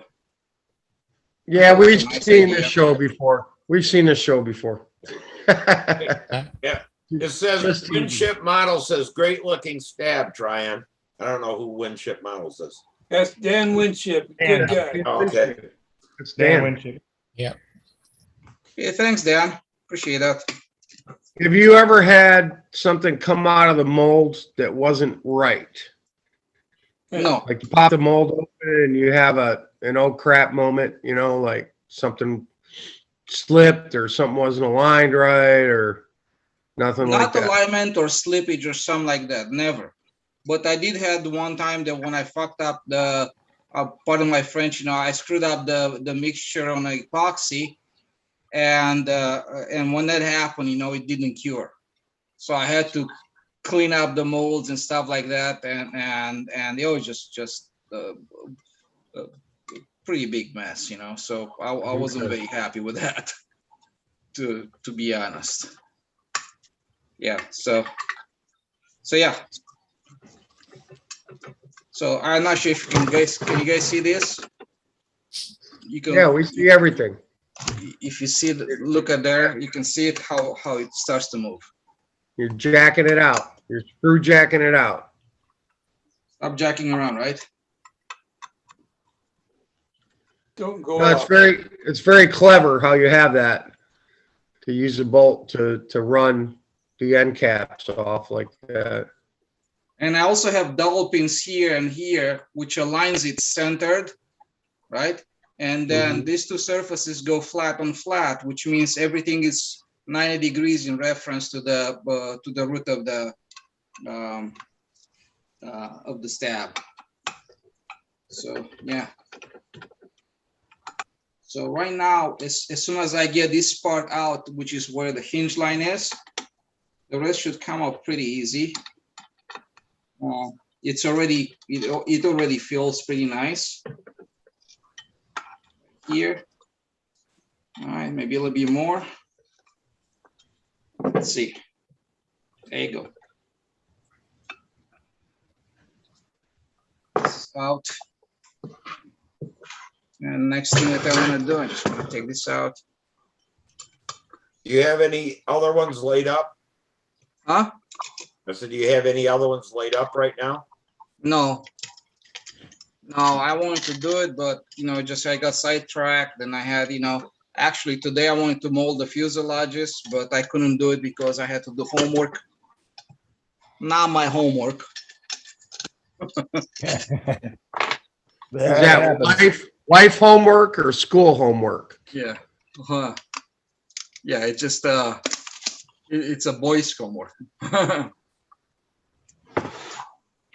yeah, we've Nice seen idea. this show before. We've seen this show before. it says Just- Winship Model says great looking stab, Tryon. I don't know who Winship Models is. That's Dan Winship, good guy. Okay. It's Dan Dan. Winship. yeah, thanks, Dan. Appreciate that. Have you ever had something come out of the mold that wasn't right? No, Like you pop the mold open and you have an oh crap moment, you know, like something slipped or something wasn't aligned right or nothing like not that. alignment or slippage or something like that. Never. But I did have one time that when I fucked up the, pardon my French, you know, I screwed up the mixture on the epoxy, and when that happened, you know, it didn't cure, so I had to clean up the molds and stuff like that, and it was just a pretty big mess, you know. So I wasn't very happy with that, to be honest. Yeah. So yeah. So I'm not sure if can you guys see this? You can. Yeah, we see everything. If you see look at there, you can see it how it starts to move. You're jacking it out. You're screw jacking it out. Stop jacking around, right? Don't go No, off. it's very clever how you have that to use a bolt to run the end caps off like that. And I also have double pins here and here, which aligns it centered, right? And then these two surfaces go flat on flat, which means everything is 90 degrees in reference to the root of the stab. So yeah. So right now, as soon as I get this part out, which is where the hinge line is, the rest should come out pretty easy. It already feels pretty nice here. All right, maybe a little bit more. Let's see. There you go. out. And next thing that I want to do, I'm just going to take this out. Do you have any other ones laid up? Huh? I said, do you have any other ones laid up right now? No. No, I wanted to do it, but, you know, just I got sidetracked. Then I had, you know, actually today I wanted to mold the fuselages, but I couldn't do it because I had to do homework. Not my homework. Is that life homework or school homework? Yeah. Yeah, it's just it's a boy's homework.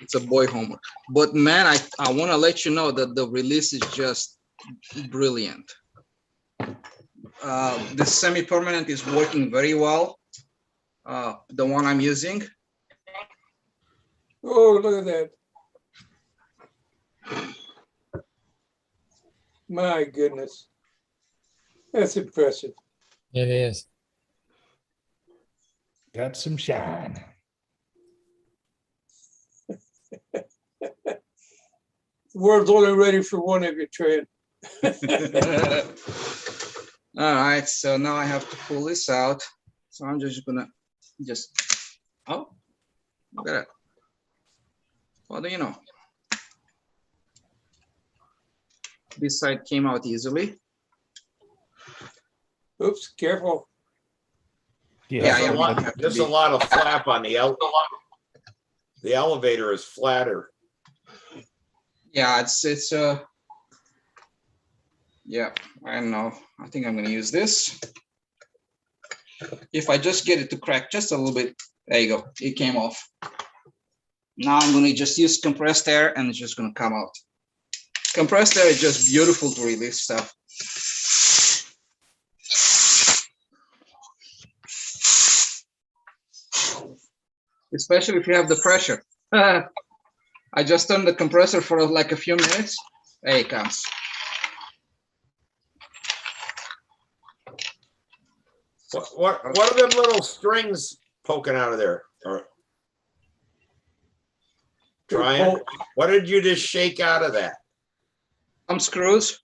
It's a boy homework. But man, I want to let you know that the release is just brilliant. The semi-permanent is working very well. The one I'm using. Oh, look at that. My goodness. That's impressive. It is. Got some shine. The world's only ready for one of you, Trent. All right, so now I have to pull this out. So I'm just gonna oh, look at that. What do you know? This side came out easily. Oops, careful. Yeah, There's a lot of flap on the elevator is flatter. Yeah, it's yeah, I don't know. I think I'm gonna use this. If I just get it to crack just a little bit, there you go. It came off. Now I'm gonna just use compressed air and it's just gonna come out. Compressed air is just beautiful to release stuff. Especially if you have the pressure. I just turned the compressor for like a few minutes. There it comes. What are them little strings poking out of there? Or Brian, what did you just shake out of that? Some screws.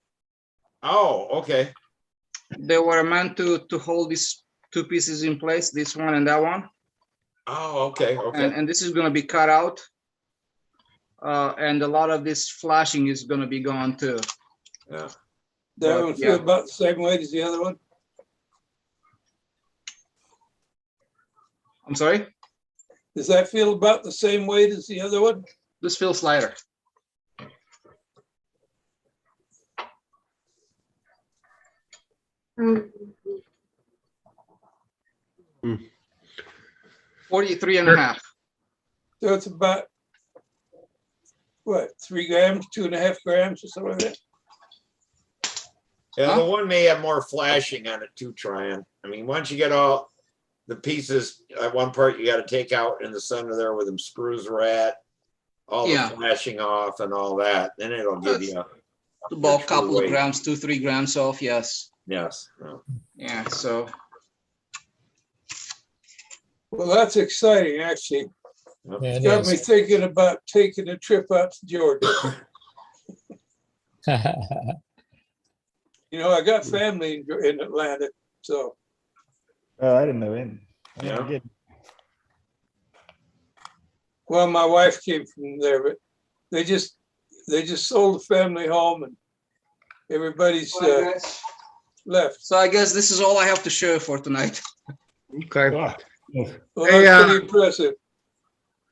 Oh, okay. They were meant to hold these two pieces in place, this one and that one. Oh, okay, okay. And this is going to be cut out. And a lot of this flashing is going to be gone too. Yeah. That one feel about the same weight as the other one? I'm sorry? Does that feel about the same weight as the other one? This feels lighter. Mm. 43 and a half. So it's about, what, 3 grams, 2.5 grams or something like that? Yeah, the one may have more flashing on it too, Tryon. I mean, once you get all the pieces at one part, you got to take out in the center there where them screws are at, all the flashing off and all that. Then it'll give you about a couple of grams, 2-3 grams off. Yes. Yes. Yeah. So. Well, that's exciting, actually. Yeah, It's got me thinking about taking a trip out to Georgia. You know, I got family in Atlanta, so. Oh, I didn't know him. Yeah. Well, my wife came from there, but they just sold the family home and everybody's left. So I guess this is all I have to show for tonight. Okay. Well, that's pretty impressive.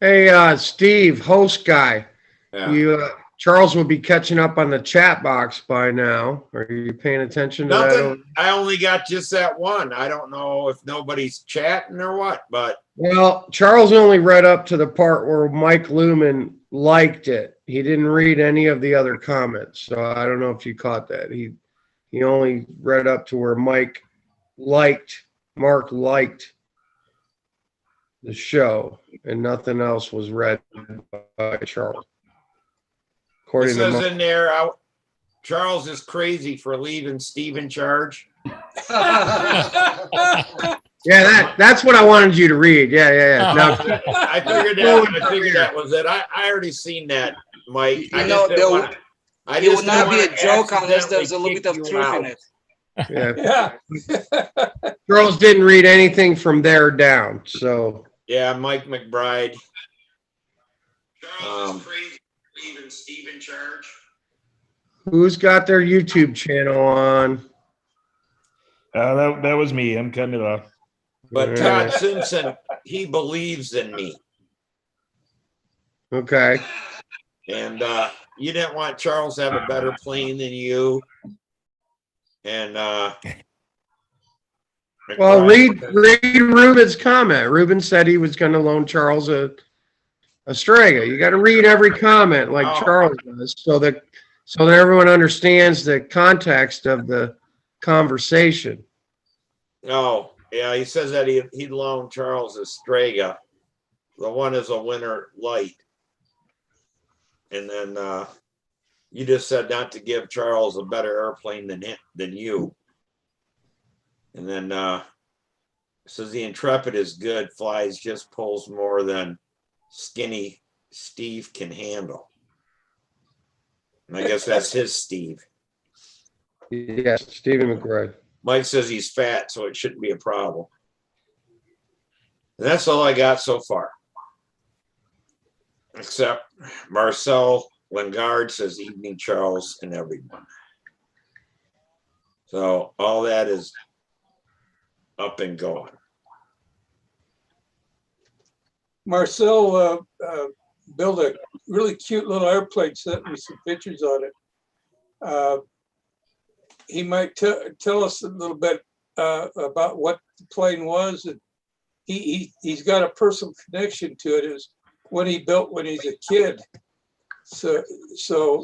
Hey, Steve, host guy. Yeah. You, Charles will be catching up on the chat box by now. Are you paying attention to that? Nothing. I only got just that one. I don't know if nobody's chatting or what, but. Well, Charles only read up to the part where Mike Lumen liked it. He didn't read any of the other comments, so I don't know if you caught that. He only read up to where Mark liked the show, and nothing else was read by Charles. It says in there, Charles is crazy for leaving Steve in charge. Yeah, that's what I wanted you to read. Yeah. No. I figured that was it. I already seen that Mike. You I know, just didn't want. I it just would not didn't be a wanna joke unless there's a accidentally little bit of kick you truth in out. it. Yeah. Yeah. Charles didn't read anything from there down, so. Yeah, Mike McBride. Charles is free, leaving Steve in charge. Who's got their YouTube channel on? That was me. I'm cutting it off. But All right. Todd Simpson, he believes in me. Okay. And you didn't want Charles to have a better plane than you. And Well, McBride read Ruben's comment. Ruben said he was going to loan Charles a Strega. You got to read every comment like Oh. Charles does, so that everyone understands the context of the conversation. Oh, yeah, he says that he'd loan Charles a Strega. The one is a Winter Light. And then you just said not to give Charles a better airplane than you. And then says the Intrepid is good, flies, just pulls more than skinny Steve can handle. And I guess that's his Steve. Yes, Stephen McBride. Mike says he's fat, so it shouldn't be a problem. And that's all I got so far. Except Marcel Lingard says evening, Charles, and everyone. So all that is up and going. Marcel built a really cute little airplane, sent me some pictures on it. He might tell us a little bit about what the plane was. And he's got a personal connection to it. It was when he built when he's a kid. So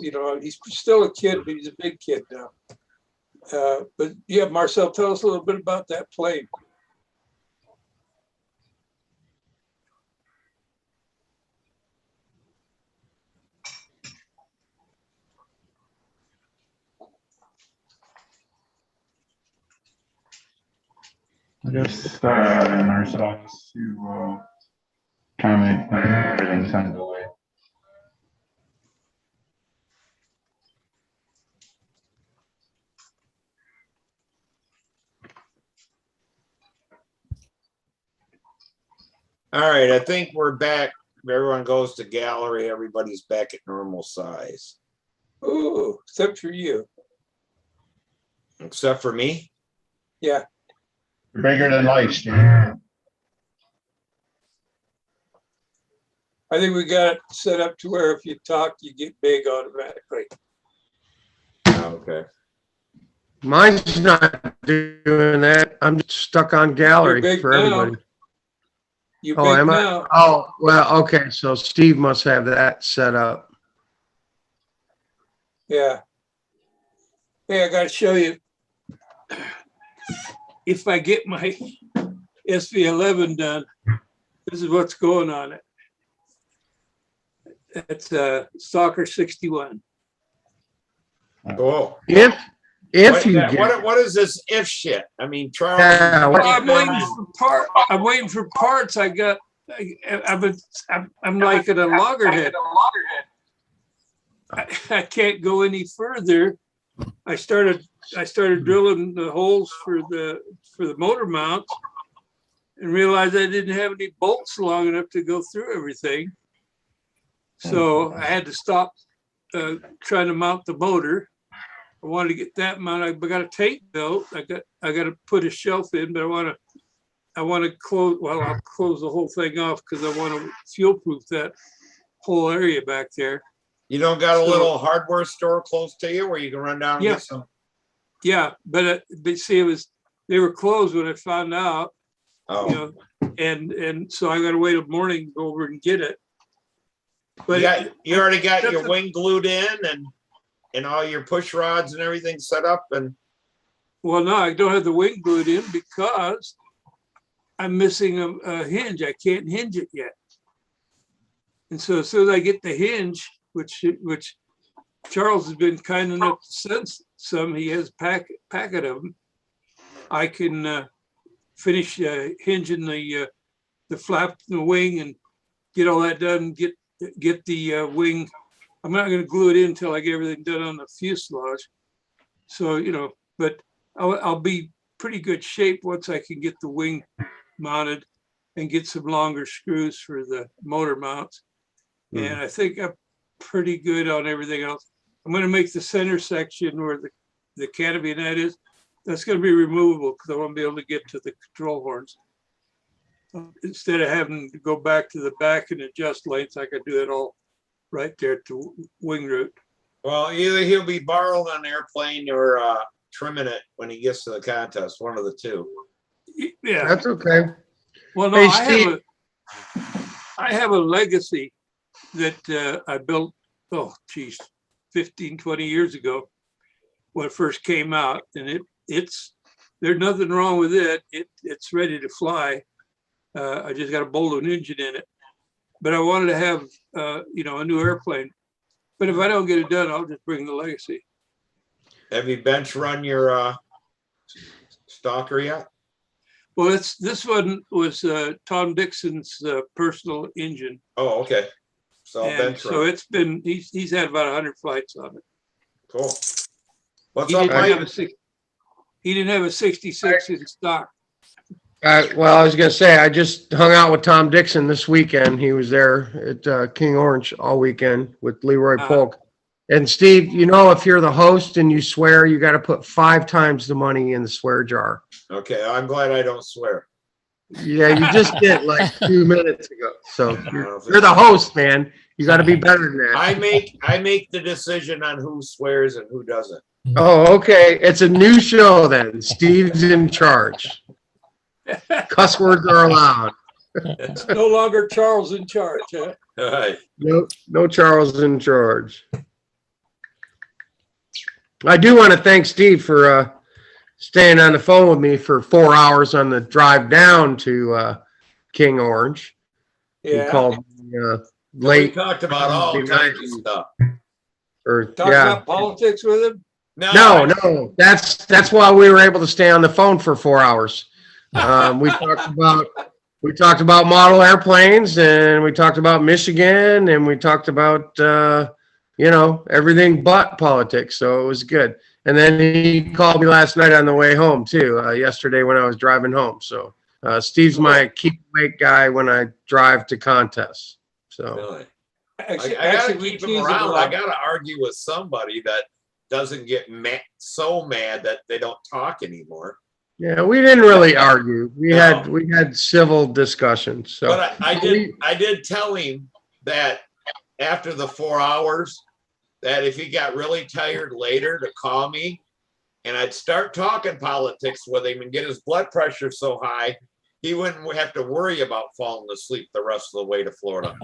you know, he's still a kid, but he's a big kid now. But yeah, Marcel, tell us a little bit about that plane. Just ourselves to comment on everything's underway. All right, I think we're back. Everyone goes to gallery. Everybody's back at normal size. Ooh, except for you. Except for me. Yeah. You're bigger than life, Steve. I think we got it set up to where if you talk, you get big automatically. Okay. Mine's not doing that. I'm just stuck on gallery You're big for now. everybody. You're Oh, big am I? now. Oh, well, okay. So Steve must have that set up. Yeah. Hey, I got to show you. If I get my SV11 done, this is what's going on it. It's a Stalker 61. Cool. If you get, What is this if shit? I mean, Charles. Yeah, what- I'm waiting for parts. I'm like at a loggerhead. I can't go any further. I started drilling the holes for the motor mounts and realized I didn't have any bolts long enough to go through everything. So I had to stop trying to mount the motor. I wanted to get that mounted. I got a tape built. I got to put a shelf in, but I want to close. Well, I'll close the whole thing off because I want to fuel proof that whole area back there. You don't got a little hardware store close to you where you can run down and get some? Yeah, but see, they were closed when I found out. Oh. You know, and so I got to wait a morning to go over and get it. But you already got your wing glued in and all your push rods and everything set up and. Well, no, I don't have the wing glued in because I'm missing a hinge. I can't hinge it yet. And so as soon as I get the hinge, which Charles has been kind enough to send some, he has a packet of them, I can finish hinging the flap in the wing and get all that done, get the wing I'm not going to glue it in until I get everything done on the fuselage. So, you know, but I'll be pretty good shape once I can get the wing mounted and get some longer screws for the motor mounts. And I think I'm pretty good on everything else. I'm going to make the center section where the canopy net is. That's going to be removable because I want to be able to get to the control horns. Instead of having to go back to the back and adjust lengths, I could do it all right there to wing root. Well, either he'll be borrowed on an airplane or trimming it when he gets to the contest, one of the two. Yeah. That's okay. Well, no, Hey, I have a legacy that I built, 15, 20 years ago when it first came out. And there's nothing wrong with it. It's ready to fly. I just got to bolt an engine in it. But I wanted to have, a new airplane. But if I don't get it done, I'll just bring the legacy. Have you bench run your stalker yet? Well, this one was Tom Dixon's personal engine. Oh, okay. So And bench so run. it's been, he's had about 100 flights on it. Cool. What's He up, didn't have Mike? he didn't have a 66 in stock. Well, I was going to say, I just hung out with Tom Dixon this weekend. He was there at King Orange all weekend with Leroy Polk. And Steve, you know, if you're the host and you swear, you got to put 5 times the money in the swear jar. Okay, I'm glad I don't swear. Yeah, you just did like 2 minutes ago. So you're the host, man. You got to be better than that. I make the decision on who swears and who doesn't. Oh, okay. It's a new show then. Steve's in charge. Cuss words are allowed. It's no longer Charles in charge, huh? All right. No Charles in charge. I do want to thank Steve for staying on the phone with me for 4 hours on the drive down to King Orange. Yeah. He called me We late. talked about all Monday kinds night. of stuff. Talk Yeah. about politics with him? No. That's why we were able to stay on the phone for 4 hours. We talked about model airplanes, and we talked about Michigan, and we talked about everything but politics. So it was good. And then he called me last night on the way home too. Yesterday when I was driving home. So Steve's my keep awake guy when I drive to contests. So Really? Actually, I gotta we keep him tease him around. a I lot. gotta argue with somebody that doesn't get so mad that they don't talk anymore. yeah, we didn't really argue. We had civil discussions. So But I did tell him that after the 4 hours, that if he got really tired later to call me, and I'd start talking politics with him and get his blood pressure so high, he wouldn't have to worry about falling asleep the rest of the way to Florida.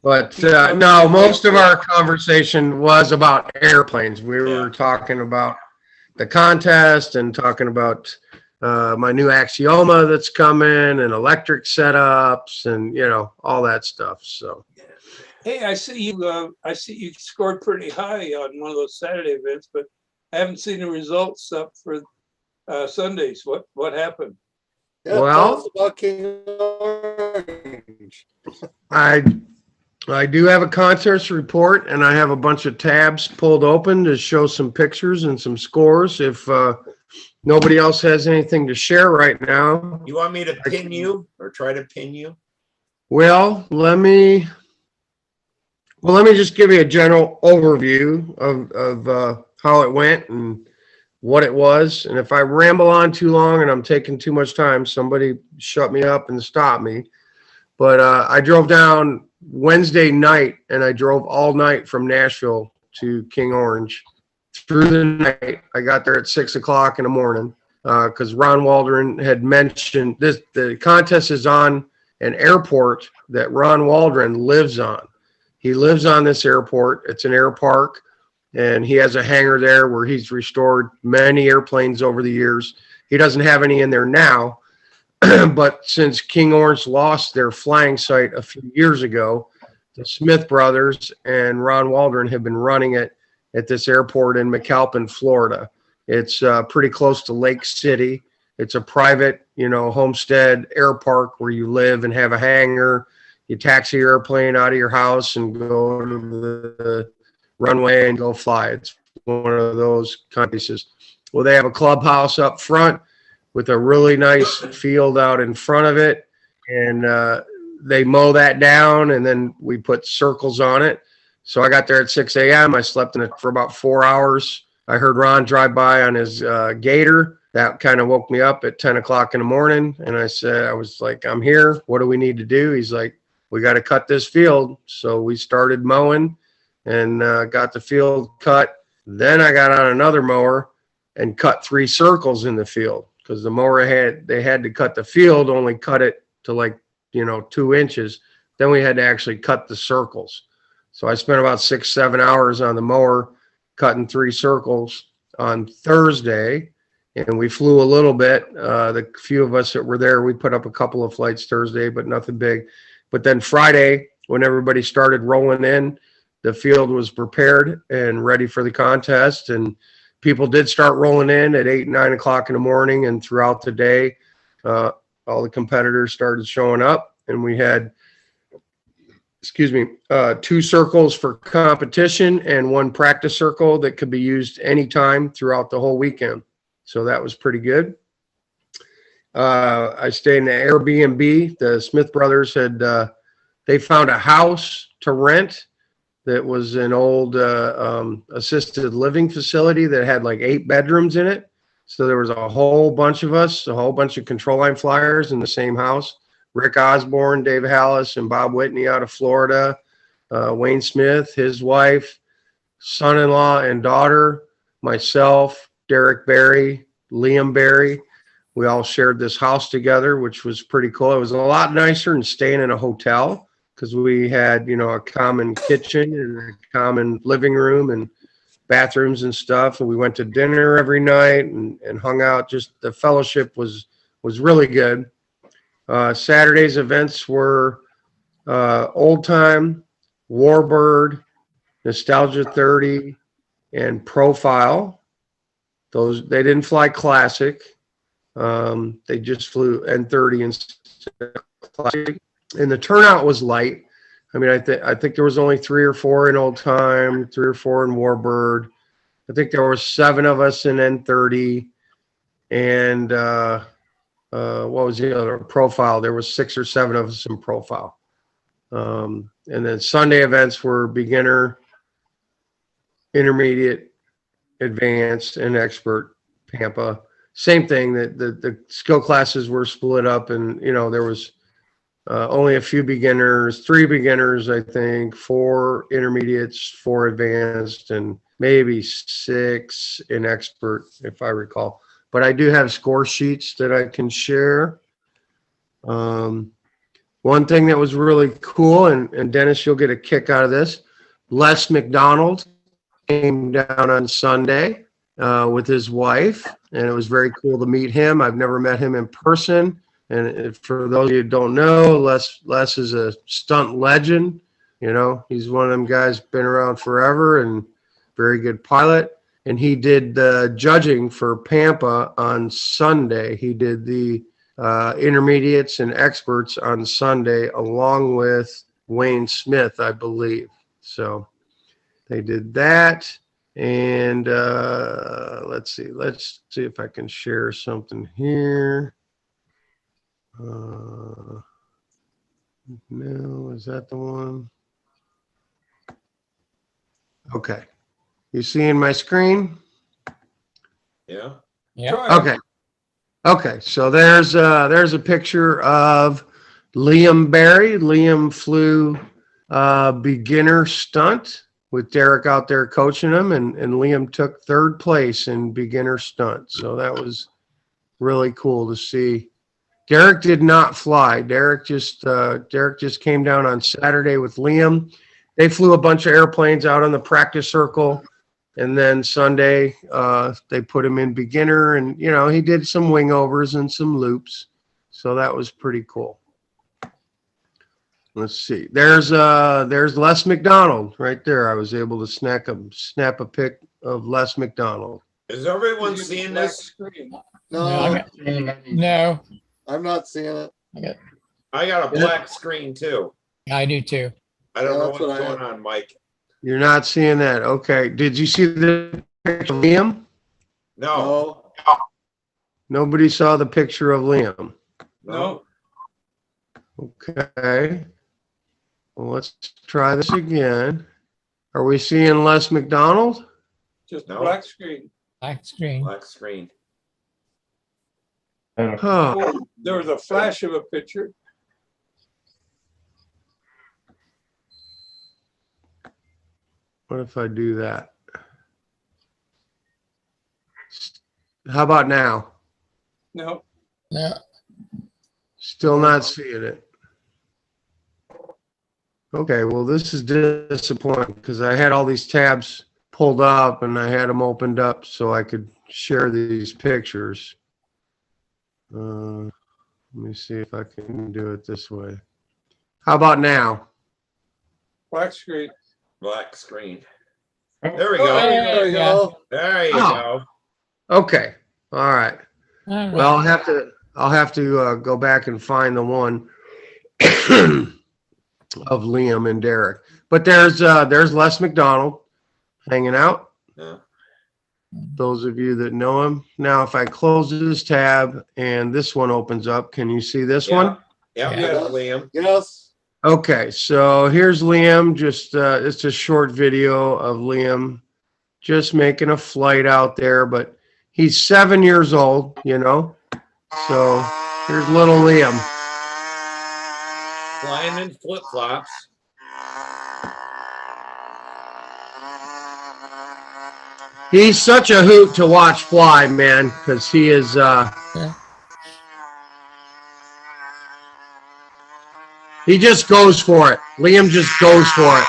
But no, most of our conversation was about airplanes. We were talking about the contest and talking about my new Axioma that's coming and electric setups and all that stuff. So Hey, I see you scored pretty high on one of those Saturday events, but I haven't seen the results up for Sundays. What happened? Yeah, Well- tell us about King Orange. I do have a contest report, and I have a bunch of tabs pulled open to show some pictures and some scores. If nobody else has anything to share right now, You want me to pin you or try to pin you? well, let me just give you a general overview of how it went and what it was. And if I ramble on too long and I'm taking too much time, somebody shut me up and stop me. But I drove down Wednesday night, and I drove all night from Nashville to King Orange through the night. I got there at 6 o'clock in the morning because Ron Waldron had mentioned this. The contest is on an airport that Ron Waldron lives on. He lives on this airport. It's an air park, and he has a hangar there where he's restored many airplanes over the years. He doesn't have any in there now, but since King Orange lost their flying site a few years ago, the Smith brothers and Ron Waldron have been running it at this airport in McAlpin, Florida. It's pretty close to Lake City. It's a private, homestead air park where you live and have a hangar. you taxi your airplane out of your house and go to the runway and go fly. It's one of those kind of places. Well, they have a clubhouse up front with a really nice field out in front of it, and they mow that down, and then we put circles on it. So I got there at 6 a.m. I slept in it for about 4 hours. I heard Ron drive by on his Gator. That kind of woke me up at 10 o'clock in the morning. And I was like, I'm here. What do we need to do? He's like, we got to cut this field. So we started mowing and got the field cut. Then I got on another mower and cut 3 circles in the field, because the mower they had to cut the field, only cut it to like, 2 inches. Then we had to actually cut the circles. So I spent about 6-7 hours on the mower cutting 3 circles on Thursday, and we flew a little bit. The few of us that were there, we put up a couple of flights Thursday, but nothing big. But then Friday, when everybody started rolling in, the field was prepared and ready for the contest, and people did start rolling in at 8-9 o'clock in the morning, and throughout the day, all the competitors started showing up, and we had 2 circles for competition and 1 practice circle that could be used anytime throughout the whole weekend. So that was pretty good. I stayed in the Airbnb. The Smith brothers they found a house to rent that was an old assisted living facility that had like 8 bedrooms in it. So there was a whole bunch of us, a whole bunch of control line flyers in the same house. Rick Osborne, Dave Hallis, and Bob Whitney out of Florida. Wayne Smith, his wife, son-in-law and daughter, myself, Derek Barry, Liam Barry. We all shared this house together, which was pretty cool. It was a lot nicer than staying in a hotel, because we had, a common kitchen and a common living room and bathrooms and stuff. And we went to dinner every night and hung out. Just the fellowship was really good. Saturday's events were Old Time, Warbird, Nostalgia 30, and Profile. They didn't fly Classic. They just flew N30 and Classic. And the turnout was light. I mean, I think there was only 3 or 4 in Old Time, 3 or 4 in Warbird. I think there were 7 of us in N30, and what was the other? Profile. There was 6 or 7 of us in Profile. And then Sunday events were beginner, intermediate, advanced, and expert Pampa. Same thing, that the skill classes were split up, and there was only a few beginners, 3 beginners, I think, 4 intermediates, 4 advanced, and maybe 6 in expert, if I recall. But I do have score sheets that I can share. One thing that was really cool, and Dennis, you'll get a kick out of this, Les McDonald came down on Sunday with his wife, and it was very cool to meet him. I've never met him in person. And for those of you who don't know, Les is a stunt legend. He's one of them guys, been around forever, and very good pilot. And he did the judging for Pampa on Sunday. He did the intermediates and experts on Sunday, along with Wayne Smith, I believe. So they did that. And let's see if I can share something here. No, is that the one? Okay. You seeing my screen? Yeah. Yeah. Okay. So there's a picture of Liam Barry. Liam flew beginner stunt with Derek out there coaching him, and Liam took 3rd place in beginner stunt. So that was really cool to see. Derek did not fly. Derek just came down on Saturday with Liam. They flew a bunch of airplanes out on the practice circle, and then Sunday they put him in beginner, and he did some wing overs and some loops. So that was pretty cool. Let's see. There's Les McDonald right there. I was able to snap a pic of Les McDonald. Is everyone seeing this? No, No. I'm not seeing it. I got a black screen too. I do too. I don't Yeah, know that's what's what I going have. on, Mike. You're not seeing that. Okay. Did you see the picture of Liam? No, No, Nobody saw the picture of Liam. no. Okay. Well, let's try this again. Are we seeing Les McDonald? Just No. black screen. Black screen. Black screen. Oh, Oh, there was a flash of a picture. what if I do that? How about now? No, No, Still not seeing it. Okay, well, this is disappointing because I had all these tabs pulled up and I had them opened up so I could share these pictures. Let me see if I can do it this way. How about now? black screen. Black screen. There we go. there you go. There you Oh. go. Okay, all right. all right. Well, I'll have to go back and find the one of Liam and Derek. But there's Les McDonald hanging out. Yeah. Those of you that know him. Now, if I close this tab and this one opens up, can you see this one? Yeah, Yeah. Liam. Yes. Okay, so here's Liam. Just it's a short video of Liam just making a flight out there, but he's 7 years old, you know. So here's little Liam. Flying in flip flops. He's such a hoot to watch fly, man, because he is. He just goes for it. Liam just goes for it.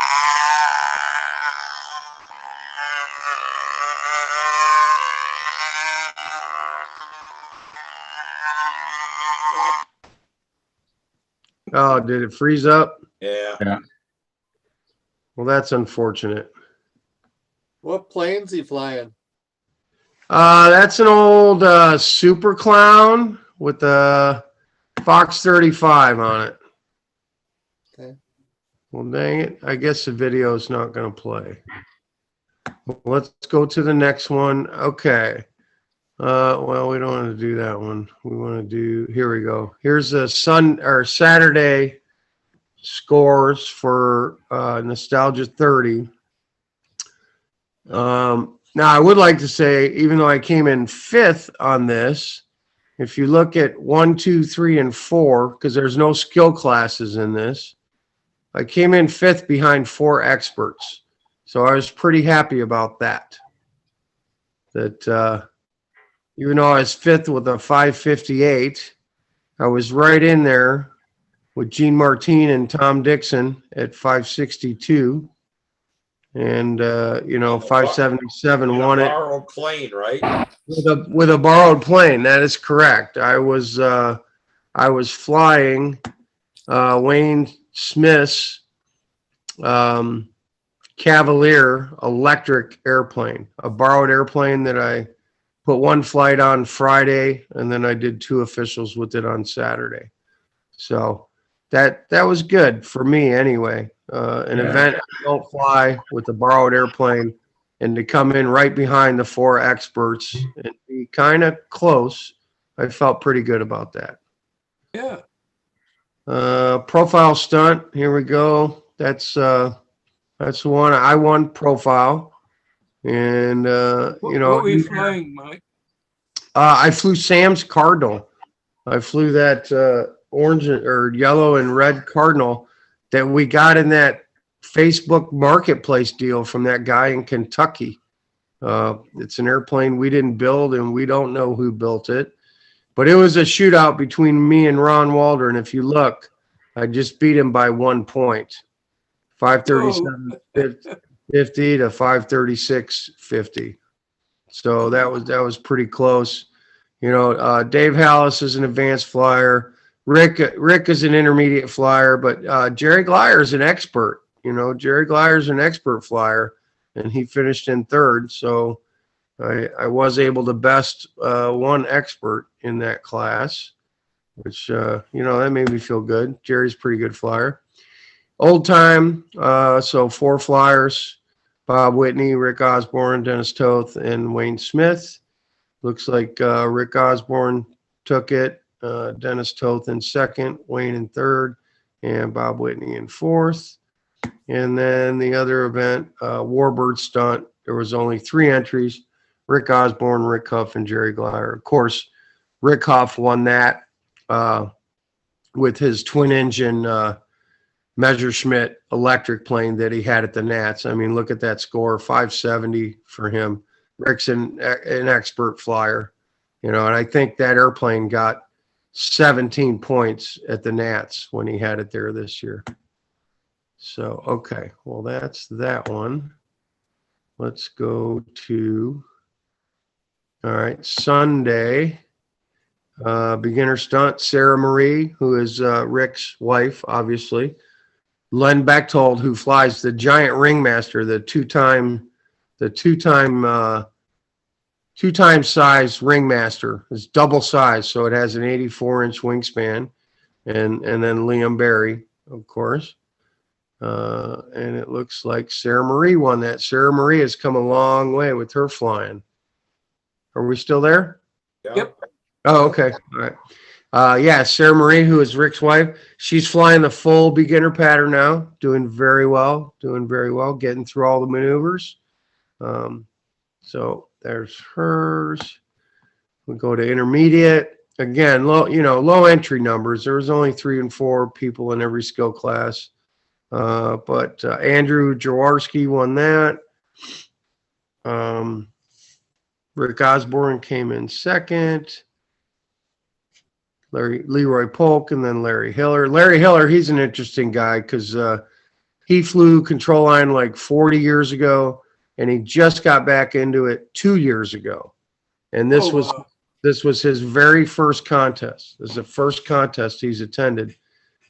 Oh, did it freeze up? Yeah. Well, that's unfortunate. What plane's he flying? That's an old Super Clown with the Fox 35 on it. Okay. Well, dang it. I guess the video is not going to play. Well, let's go to the next one. Okay. Well, we don't want to do that one. We want to do, here we go. Here's the Saturday scores for Nostalgia 30. Now, I would like to say, even though I came in 5th on this, if you look at 1, 2, 3, and 4, because there's no skill classes in this, I came in 5th behind 4 experts. So I was pretty happy about that. That even though I was 5th with a 558, I was right in there with Gene Martin and Tom Dixon at 562. And, 577 won it. Borrowed plane, right? With a borrowed plane. That is correct. I was flying Wayne Smith's Cavalier electric airplane, a borrowed airplane that I put one flight on Friday, and then I did 2 officials with it on Saturday. So that was good for me anyway. An event I don't fly with a borrowed airplane, and to come in right behind the 4 experts and be kind of close, I felt pretty good about that. Yeah. Profile stunt. Here we go. That's the one I won profile, and What were you flying, Mike? I flew Sam's Cardinal. I flew that orange or yellow and red Cardinal that we got in that Facebook marketplace deal from that guy in Kentucky. It's an airplane we didn't build, and we don't know who built it. But it was a shootout between me and Ron Walder, and if you look, I just beat him by 1 point. 537.50 to 536.50. So that was pretty close. You know, Dave Hallis is an advanced flyer. Rick is an intermediate flyer, but Jerry Glyer is an expert. You know, Jerry Glyer is an expert flyer, and he finished in 3rd. So I was able to best one expert in that class, which, that made me feel good. Jerry's a pretty good flyer. Old time, so 4 flyers, Bob Whitney, Rick Osborne, Dennis Toth, and Wayne Smith. Looks like Rick Osborne took it, Dennis Toth in second, Wayne in third, and Bob Whitney in fourth. And then the other event, Warbird Stunt, there was only 3 entries, Rick Osborne, Rick Huff, and Jerry Glyer. Of course, Rick Huff won that with his twin engine Messerschmitt electric plane that he had at the Nats. I mean, look at that score, 570 for him. Rick's an expert flyer, you know, and I think that airplane got 17 points at the Nats when he had it there this year. So, okay, well, that's that one. Let's go to, all right, Sunday. Beginner stunt, Sarah Marie, who is Rick's wife, obviously. Len Bechtold, who flies the giant ringmaster, the two-time size ringmaster. It's double size, so it has an 84-inch wingspan. And then Liam Barry, of course. And it looks like Sarah Marie won that. Sarah Marie has come a long way with her flying. Are we still there? Yep. Oh, okay. All right. Yeah, Sarah Marie, who is Rick's wife, she's flying the full beginner pattern now, doing very well, getting through all the maneuvers. So there's hers. We go to intermediate. Again, low entry numbers. There was only 3 and 4 people in every skill class. But Andrew Jaworski won that. Rick Osborne came in second. Leroy Polk, and then Larry Hiller. Larry Hiller, he's an interesting guy because he flew control line like 40 years ago, and he just got back into it 2 years ago. And this was his very first contest. This is the first contest he's attended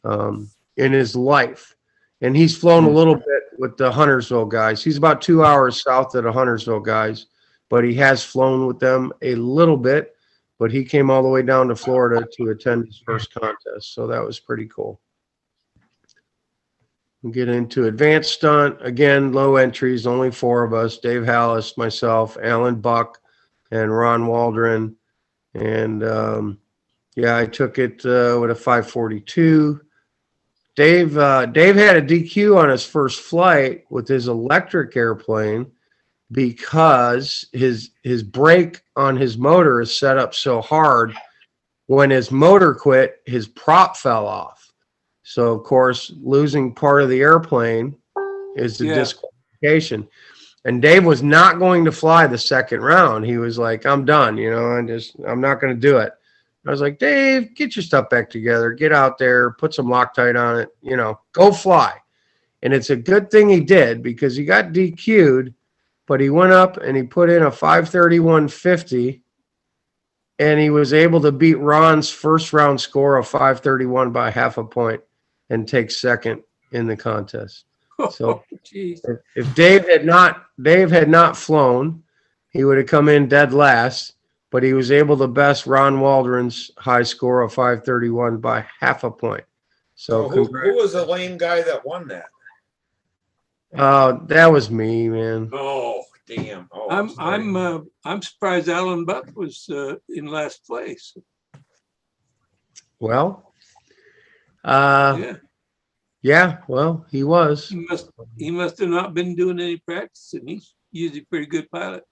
in his life. And he's flown a little bit with the Huntersville guys. He's about 2 hours south of the Huntersville guys, but he has flown with them a little bit. But he came all the way down to Florida to attend his first contest. So that was pretty cool. We get into advanced stunt. Again, low entries, only 4 of us. Dave Hallis, myself, Alan Buck, and Ron Waldron. And yeah, I took it with a 542. Dave had a DQ on his first flight with his electric airplane because his brake on his motor is set up so hard. When his motor quit, his prop fell off. So, of course, losing part of the airplane is a disqualification. And Dave was not going to fly the second round. He was like, I'm done, I'm not going to do it. I was like, Dave, get your stuff back together. Get out there, put some Loctite on it, go fly. And it's a good thing he did because he got DQ'd, but he went up and he put in a 531.50, and he was able to beat Ron's first round score of 531 by half a point and take second in the contest. So if Dave had not flown, he would have come in dead last. But he was able to best Ron Waldron's high score of 531 by half a point. So who was the lame guy that won that? That was me, man. Oh, damn. Oh, I'm surprised Alan Buck was in last place. Well, yeah, well, he was. He must have not been doing any practicing. He's usually a pretty good pilot.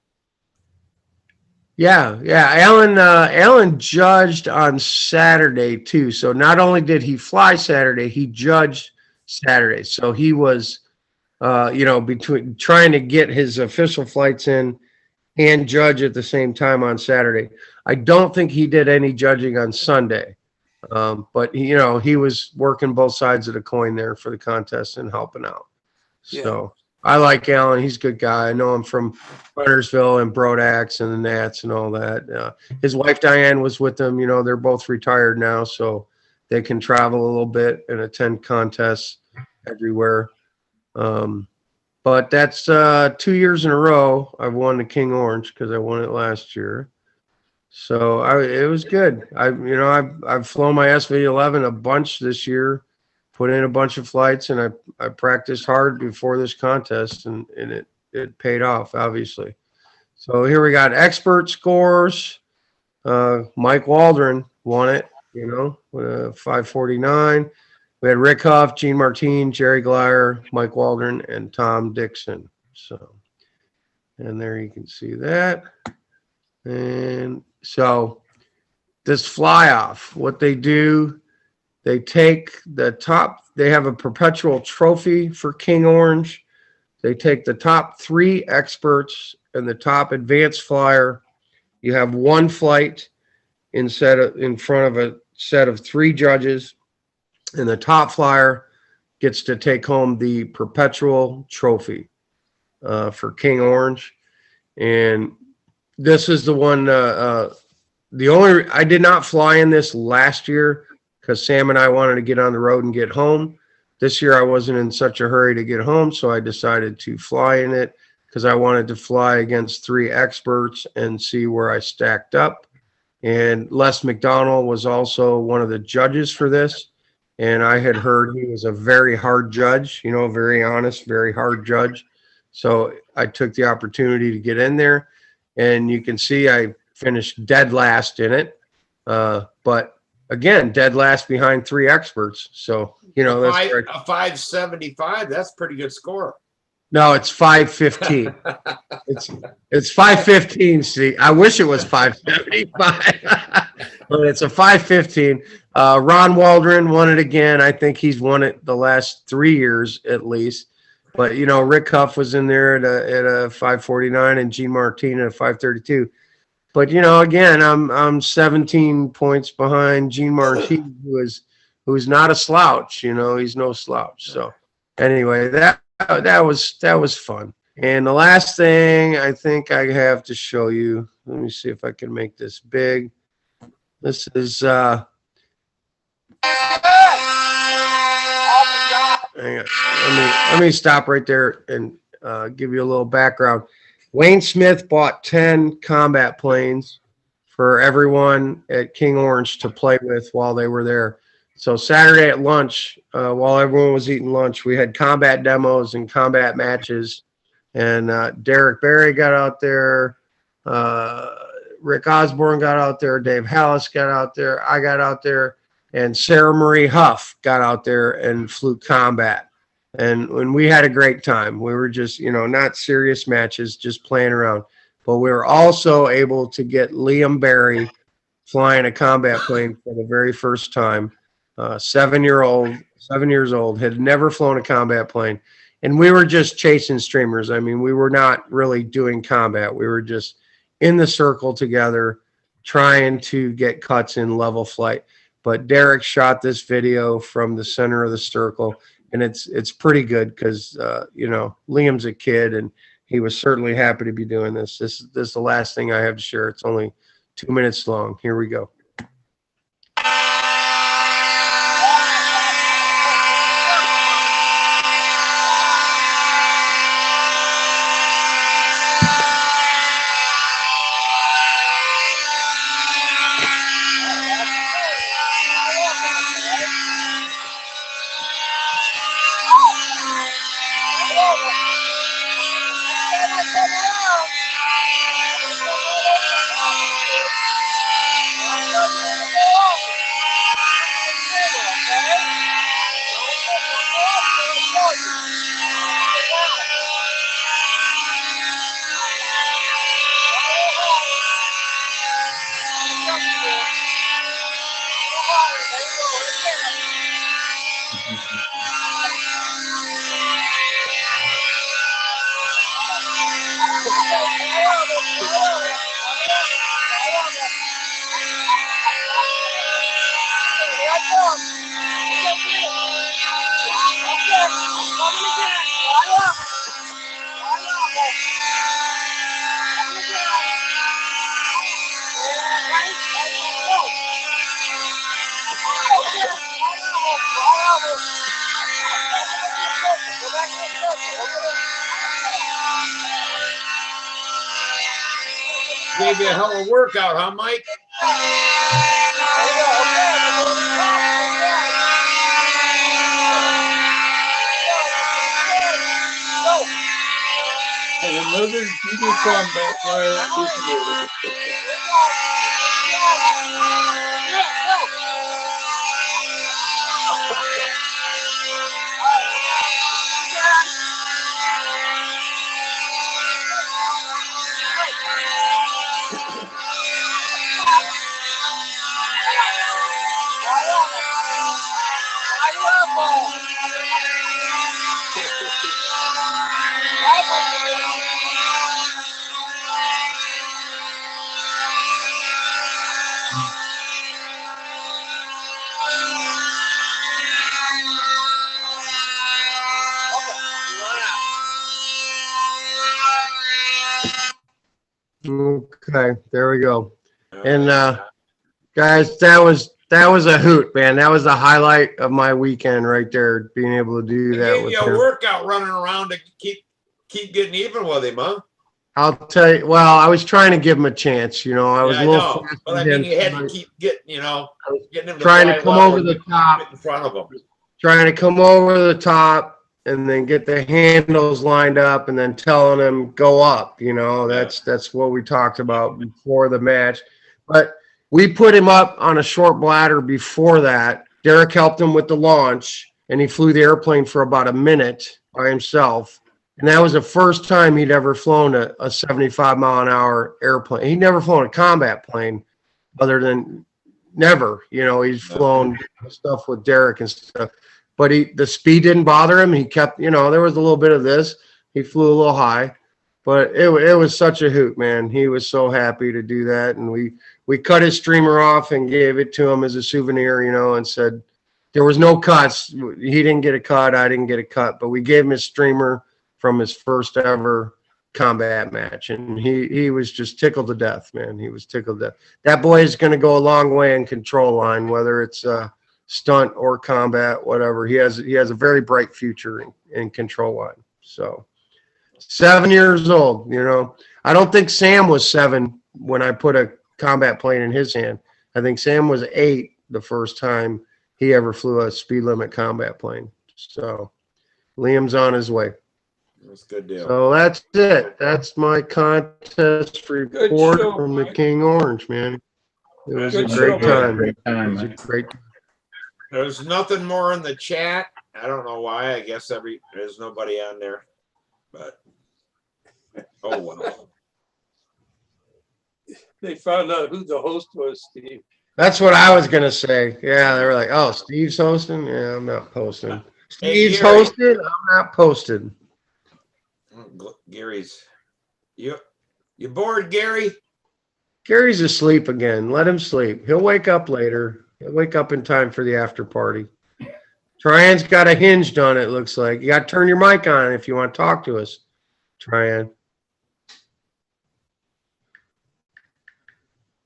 Yeah. Alan judged on Saturday too. So not only did he fly Saturday, he judged Saturday. So he was, between trying to get his official flights in and judge at the same time on Saturday. I don't think he did any judging on Sunday, but he was working both sides of the coin there for the contest and helping out. So. I like Alan. He's a good guy. I know him from Huntersville and Brodax and the Nats and all that. His wife, Diane, was with him. They're both retired now, so they can travel a little bit and attend contests everywhere. But that's 2 years in a row I've won the King Orange because I won it last year. So it was good. I've flown my SV11 a bunch this year put in a bunch of flights, and I practiced hard before this contest, and it paid off, obviously. So here we got expert scores. Mike Waldron won it, you know, 549. We had Rick Huff, Gene Martin, Jerry Glyer, Mike Waldron, and Tom Dixon. So, and there you can see that. And so this fly off, what they do, they take the top, they have a perpetual trophy for King Orange. They take the top 3 experts and the top advanced flyer. You have one flight in front of a set of 3 judges, and the top flyer gets to take home the perpetual trophy for King Orange. And this is the one, I did not fly in this last year because Sam and I wanted to get on the road and get home. This year I wasn't in such a hurry to get home, so I decided to fly in it because I wanted to fly against 3 experts and see where I stacked up. And Les McDonald was also one of the judges for this. And I had heard he was a very hard judge, you know, very honest, very hard judge. So I took the opportunity to get in there. And you can see I finished dead last in it. But again, dead last behind 3 experts. So, you know, that's a 575. That's a pretty good score. No, it's 515. It's 515. See, I wish it was 575, but it's a 515. Ron Waldron won it again. I think he's won it the last 3 years at least. But you know, Rick Huff was in there at a 549 and Gene Martin at a 532. But you know, again, I'm 17 points behind Gene Martin, who's not a slouch. You know, he's no slouch. So anyway, that was fun. And the last thing I think I have to show you, let me see if I can make this big. This is hang on. Let me stop right there and give you a little background. Wayne Smith bought 10 combat planes for everyone at King Orange to play with while they were there. So Saturday at lunch, while everyone was eating lunch, we had combat demos and combat matches. And Derek Barry got out there. Rick Osborne got out there. Dave Hallis got out there. I got out there. And Sarah Marie Huff got out there and flew combat. And when we had a great time, we were just, you know, not serious matches, just playing around. But we were also able to get Liam Barry flying a combat plane for the very first time. 7 years old, had never flown a combat plane. And we were just chasing streamers. I mean, we were not really doing combat. We were just in the circle together, trying to get cuts in level flight. But Derek shot this video from the center of the circle, and it's pretty good because, you know, Liam's a kid, and he was certainly happy to be doing this. This is the last thing I have to share. It's only 2 minutes long. Here we go. Gave you a hell of a workout, huh, Mike? Southern Junior Combat Fire is new. Okay, there we go. And guys, that was a hoot, man. That was the highlight of my weekend right there, being able to do I that gave with you a him. workout running around to keep getting even with him, huh? I'll tell you, well, I was trying to give him a chance, you know. I was Yeah, a I little know. fast But with I mean, him you had to tonight. keep getting, getting him to Trying to fly come level over and the get top. in front of him. Trying to come over the top and then get the handles lined up and then telling him go up, you know. That's what we talked about before the match. But we put him up on a short bladder before that. Derek helped him with the launch, and he flew the airplane for about a minute by himself. And that was the first time he'd ever flown a 75-mile-an-hour airplane. He'd never flown a combat plane other than never. You know, he's flown stuff with Derek and stuff. But the speed didn't bother him. He kept, there was a little bit of this. He flew a little high. But it was such a hoot, man. He was so happy to do that. And we cut his streamer off and gave it to him as a souvenir, and said there was no cuts. He didn't get a cut. I didn't get a cut. But we gave him his streamer from his first ever combat match. And he was just tickled to death, man. He was tickled to death. That boy is going to go a long way in control line, whether it's stunt or combat, whatever. He has a very bright future in control line. So 7 years old, I don't think Sam was 7 when I put a combat plane in his hand. I think Sam was 8 the first time he ever flew a speed limit combat plane. So Liam's on his way. That's a good deal. So that's it. That's my contest report show, from the Mike. King Orange, man. It was Good a great show, time. Great It time, was a Mike. great There's nothing more in the chat. I don't know why. I guess there's nobody on there. But oh well. They found out who the host was, Steve. That's what I was gonna say. Yeah, they were like, "Oh, Steve's hosting." Yeah, I'm not posting. Hey, Steve's Gary. hosted. I'm not posted. Gary's. You bored, Gary? Gary's asleep again. Let him sleep. He'll wake up later. He'll wake up in time for the after party. Tryan's got a hinged on it. Looks like you got to turn your mic on if you want to talk to us, Tryan.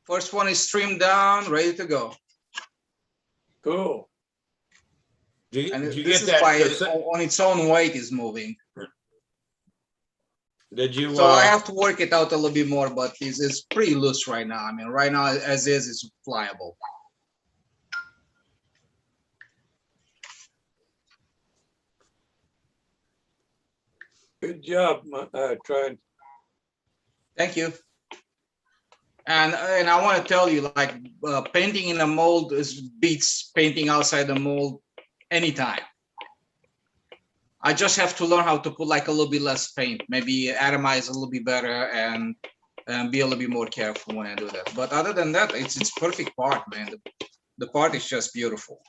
First one is streamed down, ready to go. Cool. And Did you this get is by that? on its own weight is moving. Did you? So I have to work it out a little bit more, but it's pretty loose right now. I mean, right now as is, it's flyable. Good job, trying. Thank you. And I want to tell you, like painting in a mold beats painting outside the mold anytime. I just have to learn how to put like a little bit less paint, maybe atomize a little bit better, and be a little bit more careful when I do that. But other than that, it's perfect part, man. The part is just beautiful.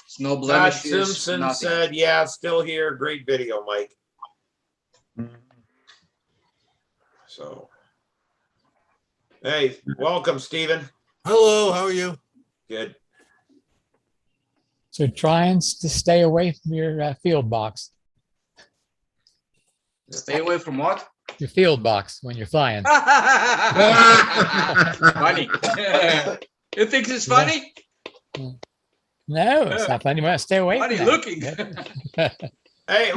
It's no Todd blemishes. Simpson Nothing. said, "Yeah, still here. Great video, Mike." So, hey, welcome, Stephen. Hello, how are you? Good. So trying to stay away from your field box, Stay away from what? your field box when you're flying. Funny. You think it's funny? No, it's not funny. You want to stay away Funny from looking. Hey, it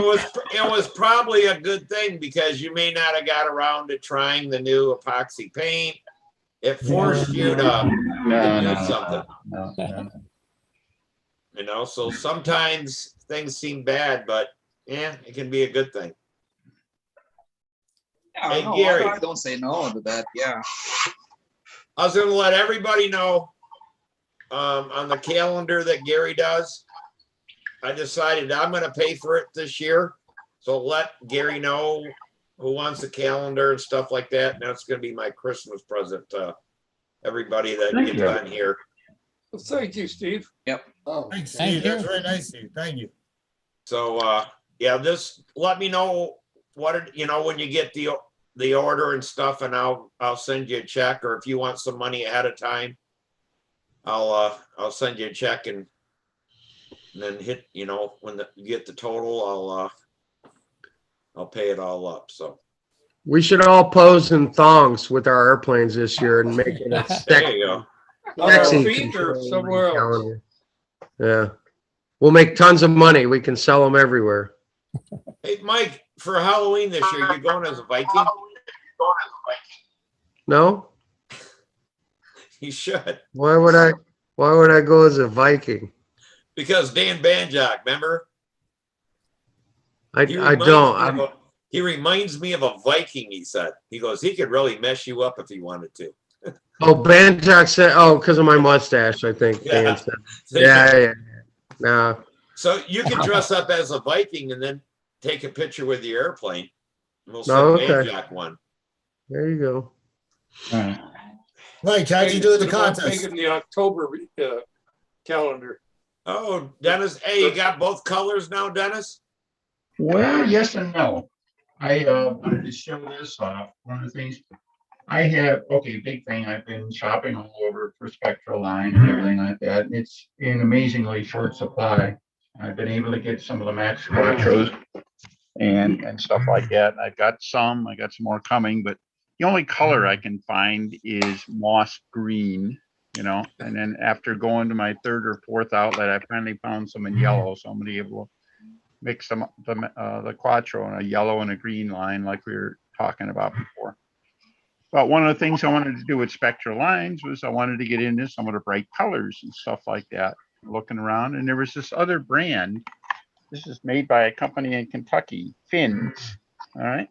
was probably a good thing because you may not have got around to trying the new epoxy paint. It forced you to do something. No. So sometimes things seem bad, but yeah, it can be a good thing. Yeah, Hey, no, Gary. I don't say no to that. Yeah. I was gonna let everybody know on the calendar that Gary does. I decided I'm gonna pay for it this year. So let Gary know who wants the calendar and stuff like that. And that's gonna be my Christmas present to everybody that Thank gets you. on here. Well, thank you, Steve. Oh, Thanks, Thank Steve. That's you. very nice of you. Thank you. So yeah, just let me know when you get the order and stuff, and I'll send you a check, or if you want some money ahead of time, I'll send you a check and then hit, when you get the total, I'll pay it all up. So We should all pose in thongs with our airplanes this year and make it a there you go. On our sexy feet or control somewhere else? calendar. Yeah. We'll make tons of money. We can sell them everywhere. Hey, Mike, for Halloween this year, you going as a Viking? No? You should, Why would I go as a Viking? because Dan Banjak, remember? I don't. He reminds me of a Viking, he said. He goes, he could really mess you up if he wanted to. Oh, Banjack said, because of my mustache, I think. Yeah. Dan said. Yeah. No. So you can dress up as a Viking and then take a picture with the airplane. And we'll send Oh, okay. Banjak one. There you go. Mike, how'd you do at the What about contest? making the October calendar? Oh, Dennis, hey, you got both colors now, Dennis? Well, yes and no. I wanted to show this off. One of the things I have, big thing. I've been shopping all over for Spectral line and everything like that. And it's in amazingly short supply. I've been able to get some of the Max Quattros and stuff like that. I got some more coming, but the only color I can find is moss green, and then after going to my third or fourth outlet, I finally found some in yellow. So I'm gonna be able to mix the Quattro in a yellow and a green line like we were talking about before. But one of the things I wanted to do with Spectral lines was I wanted to get into some of the bright colors and stuff like that. Looking around, and there was this other brand. This is made by a company in Kentucky, Fins, all right,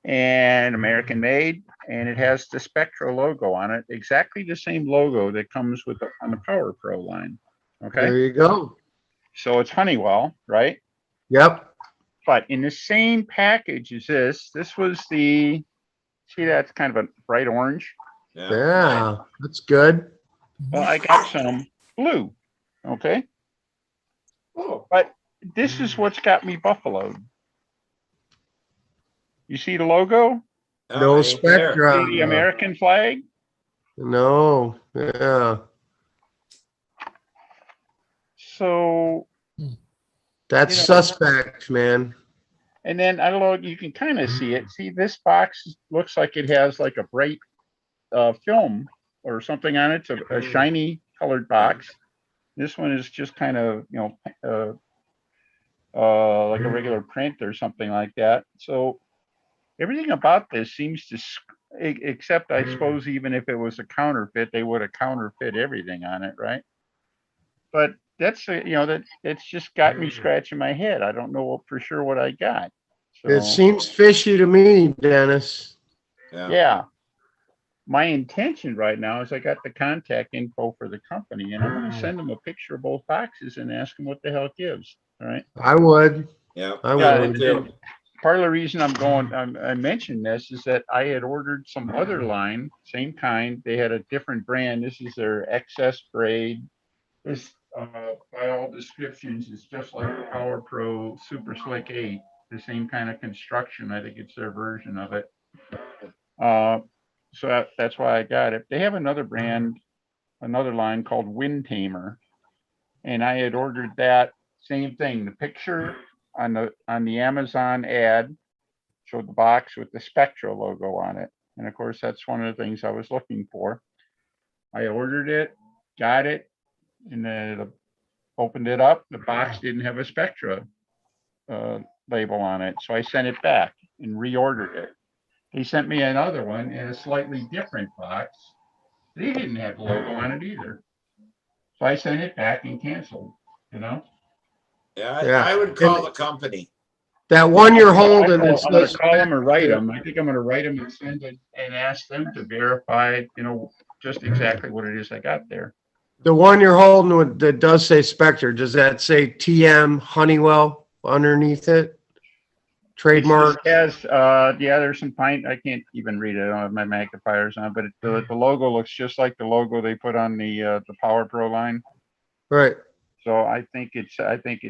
and American made, and it has the Spectral logo on it, exactly the same logo that comes with on the Power Pro line. Okay, There you go. so it's Honeywell, right? Yep. But in the same package as this was see, that's kind of a bright orange. Yeah. That's good. Well, I got some blue, okay? Oh, But this is what's got me buffaloed. You see the logo? No ain't there. Spectra. The American flag? No. Yeah. So, That's suspect, man. and then I don't know, you can kind of see it. See, this box looks like it has like a bright film or something on it. It's a shiny colored box. This one is just kind of, like a regular print or something like that. So everything about this seems to, except I suppose even if it was a counterfeit, they would have counterfeit everything on it, right? But that's that's just got me scratching my head. I don't know for sure what I got. So, It seems fishy to me, Dennis. yeah. My intention right now is I got the contact info for the company, and I'm going to send them a picture of both boxes and ask them what the hell it gives. All right. I would. Yeah. I Yeah, would. and part of the reason I mentioned this is that I had ordered some other line, same kind. They had a different brand. This is their XS grade. This, by all descriptions, is just like the Power Pro Super Slick 8, the same kind of construction. I think it's their version of it. So that's why I got it. They have another brand, another line called Wind Tamer, and I had ordered that same thing. The picture on the Amazon ad showed the box with the Spectra logo on it, and of course that's one of the things I was looking for. I ordered it, got it, and then opened it up. The box didn't have a Spectra label on it, so I sent it back and reordered it. He sent me another one in a slightly different box. They didn't have the logo on it either. So I sent it back and canceled, Yeah, I would call the company. That one you're holding I'm that gonna says, call them or write them. I think I'm gonna write them and send it and ask them to verify, just exactly what it is I got there. the one you're holding that does say Spectre, does that say TM Honeywell underneath it? Trademark? It has, yeah, there's some pine, I can't even read it. I don't have my magnifiers on, but the logo looks just like the logo they put on the Power Pro line. Right. So I think it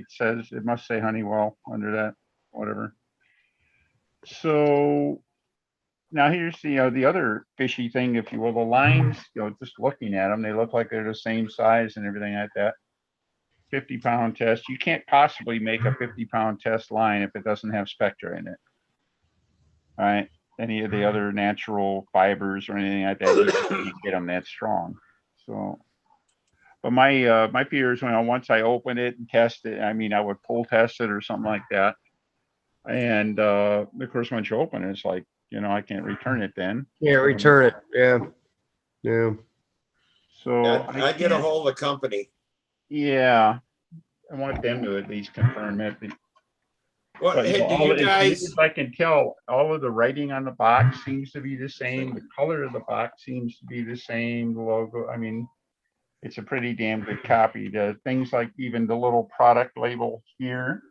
says, it must say Honeywell under that, whatever. So now here's the other fishy thing, if you will, the lines, just looking at them, they look like they're the same size and everything like that. 50-pound test. You can't possibly make a 50-pound test line if it doesn't have Spectra in it. All right. Any of the other natural fibers or anything like that, you can't get them that strong. So, but my fear is once I open it and test it, I mean, I would pull test it or something like that. And of course, once you open it, it's like, I can't return it then. Yeah, return it. Yeah. Yeah. So I get a hold of the company. Yeah, I want them to at least confirm it. Well, But, hey, do all you as near guys, as I can tell, all of the writing on the box seems to be the same. The color of the box seems to be the same. The logo, I mean, it's a pretty damn good copy. The things like even the little product label here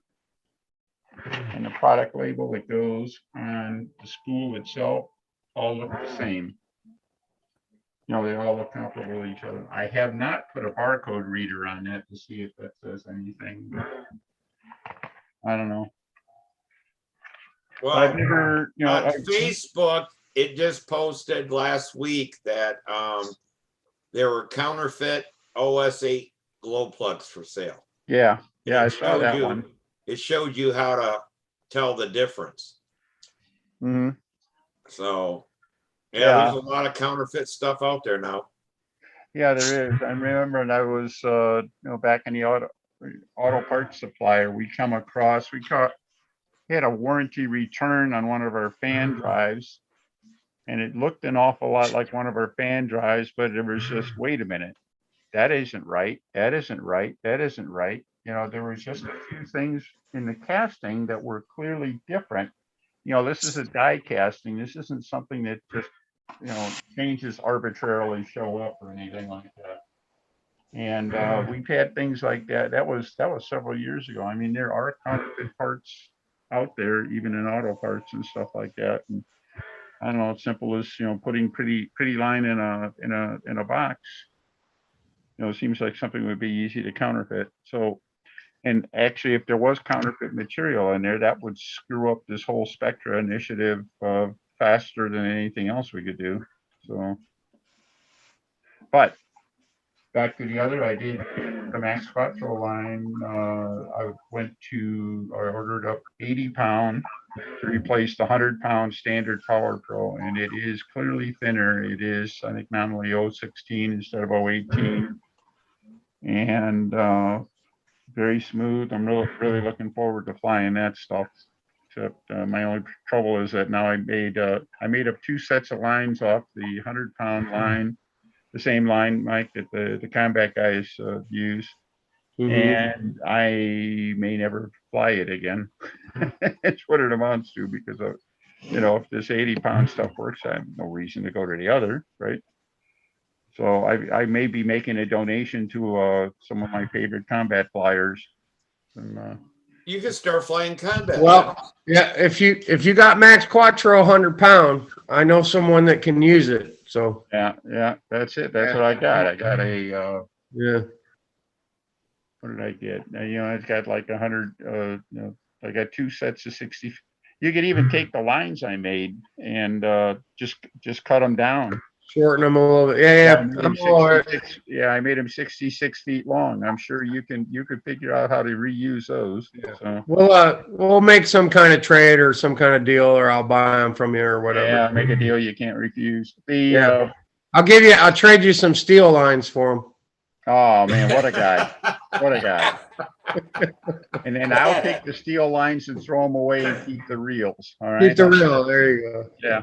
and the product label that goes on the spool itself all look the same. They all look comparable to each other. I have not put a barcode reader on that to see if that says anything. But I don't know. well, I've never, on Facebook, it just posted last week that there were counterfeit OS8 glow plugs for sale. Yeah, And I it saw showed that you, one. it showed you how to tell the difference. Mm-hmm. So, yeah, Yeah. there's a lot of counterfeit stuff out there now. Yeah, there is. I remember when I was, back in the auto parts supplier, we had a warranty return on one of our fan drives, and it looked an awful lot like one of our fan drives, but it was just, wait a minute, that isn't right. That isn't right. That isn't right. There was just a few things in the casting that were clearly different. This is a die casting. This isn't something that just, changes arbitrarily show up or anything like that. And we've had things like that. That was several years ago. I mean, there are counterfeit parts out there, even in auto parts and stuff like that. And I don't know, as simple as putting pretty line in a box. It seems like something would be easy to counterfeit. So, and actually, if there was counterfeit material in there, that would screw up this whole Spectra initiative faster than anything else we could do. So, but back to the other, I did the Max Quattro line. I ordered up 80-pound to replace the 100-pound standard Power Pro, and it is clearly thinner. It is, I think, nominally 016 instead of 018, and very smooth. I'm really looking forward to flying that stuff. Except my only trouble is that now I made up 2 sets of lines off the 100-pound line, the same line, Mike, that the combat guys use. And I may never fly it again. It's what it amounts to, because of, if this 80-pound stuff works, I have no reason to go to the other, right? So I may be making a donation to some of my favorite combat flyers. And, You can start flying combat. Well, yeah, if you got Max Quattro 100-pound, I know someone that can use it. So yeah, that's it. That's what I got. I got a yeah. What did I get? It's got like 100. I got 2 sets of 60. You could even take the lines I made and just cut them down. Shorten them a little bit. Yeah. I made them 66 feet long. I'm sure you could figure out how to reuse those. Yeah. So We'll make some kind of trade or some kind of deal, or I'll buy them from you or whatever. yeah, make a deal you can't refuse. I'll trade you some steel lines for them. Oh man, what a guy! What a guy! And then I'll take the steel lines and throw them away and keep the reels. All right. Keep the reel. There you go. Yeah.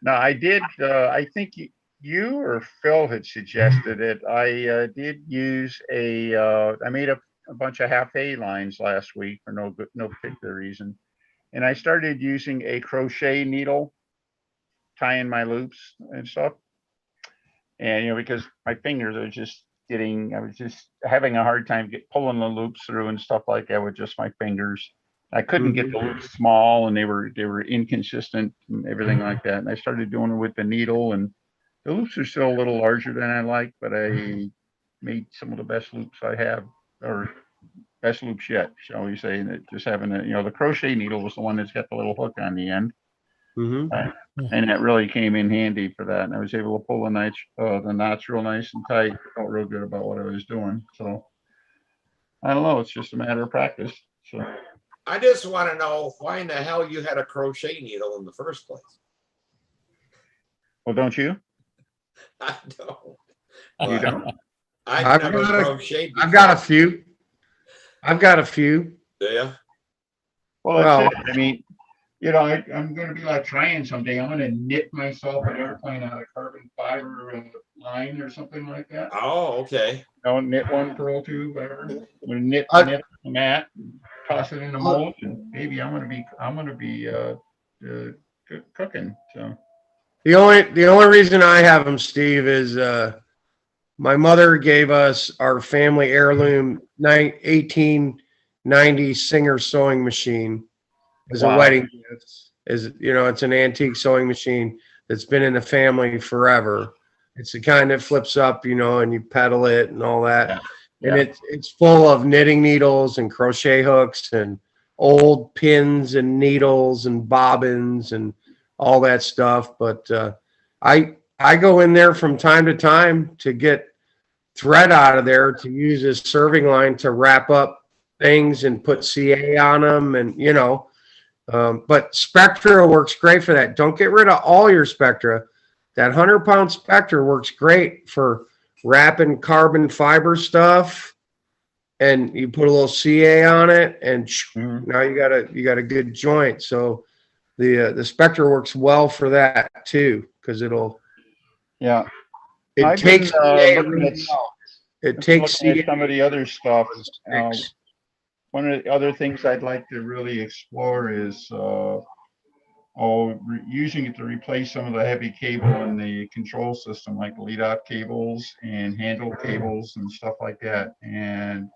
No, I did. I think you or Phil had suggested it. I did use I made a bunch of half A lines last week for no particular reason, And I started using a crochet needle, tying my loops and stuff. And, you know, because my fingers are just I was just having a hard time pulling the loops through and stuff like that with just my fingers. I couldn't get the loops small, and they were inconsistent and everything like that. And I started doing it with the needle, and the loops are still a little larger than I like, but I made some of the best loops I have, or best loops yet, shall we say. And just having the crochet needle was the one that's got the little hook on the end. And that really came in handy for that. And I was able to pull the knots real nice and tight. I felt real good about what I was doing. So I don't know. It's just a matter of practice. So I just want to know why in the hell you had a crochet needle in the first place. Well, don't you? I don't. You don't? I've never crocheted before. I've got a few. I've got a few. Yeah. Well, that's it. I mean, you know, I'm going to be like trying someday. I'm going to knit myself an airplane out of carbon fiber line or something like that. Oh, okay. Knit one pearl tube, whatever. I'm going to knit a mat, toss it in the mold, and maybe I'm going to be cooking. So the only reason I have them, Steve, is my mother gave us our family heirloom 1890 Singer sewing machine as a wedding gift. It's an antique sewing machine that's been in the family forever. It's the kind that flips up, and you pedal it and all that. Yeah. And it's full of knitting needles and crochet hooks and old pins and needles and bobbins and all that stuff. But I go in there from time to time to get thread out of there to use as serving line to wrap up things and put CA on them, and but Spectra works great for that. Don't get rid of all your Spectra. That 100-pound Spectra works great for wrapping carbon fiber stuff, and you put a little CA on it, and now you got a good joint. So the Spectra works well for that too, because it takes some of the other stuff. One of the other things I'd like to really explore is using it to replace some of the heavy cable in the control system, like lead-out cables and handle cables and stuff like that. And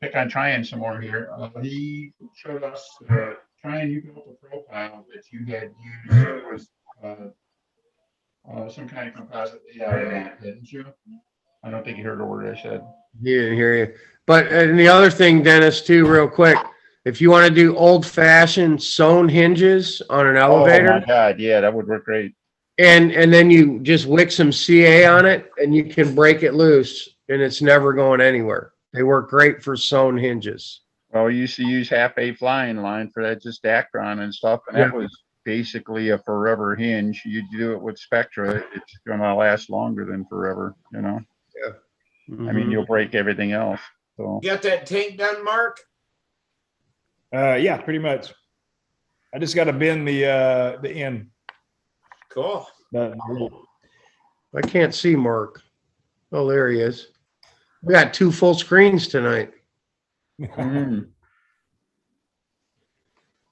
pick on Tryon some more here. He showed us, Tryon, you built a profile that you had used was some kind of composite layout, didn't you? I don't think you heard a word I said. He didn't hear you. But and the other thing, Dennis, too, real quick, if you want to do old-fashioned sewn hinges on an elevator. Oh my God, yeah, that would work great. And then you just wick some CA on it, and you can break it loose, and it's never going anywhere. They work great for sewn hinges. Well, we used to use half-A flying line for that, just Dacron and stuff, and that was basically a forever hinge. You do it with Spectra, it's going to last longer than forever, Yeah. I mean, you'll break everything else. So. You got that tank done, Mark? Yeah, pretty much. I just got to bend the end. Cool. I can't see Mark. Oh, there he is. We got 2 full screens tonight.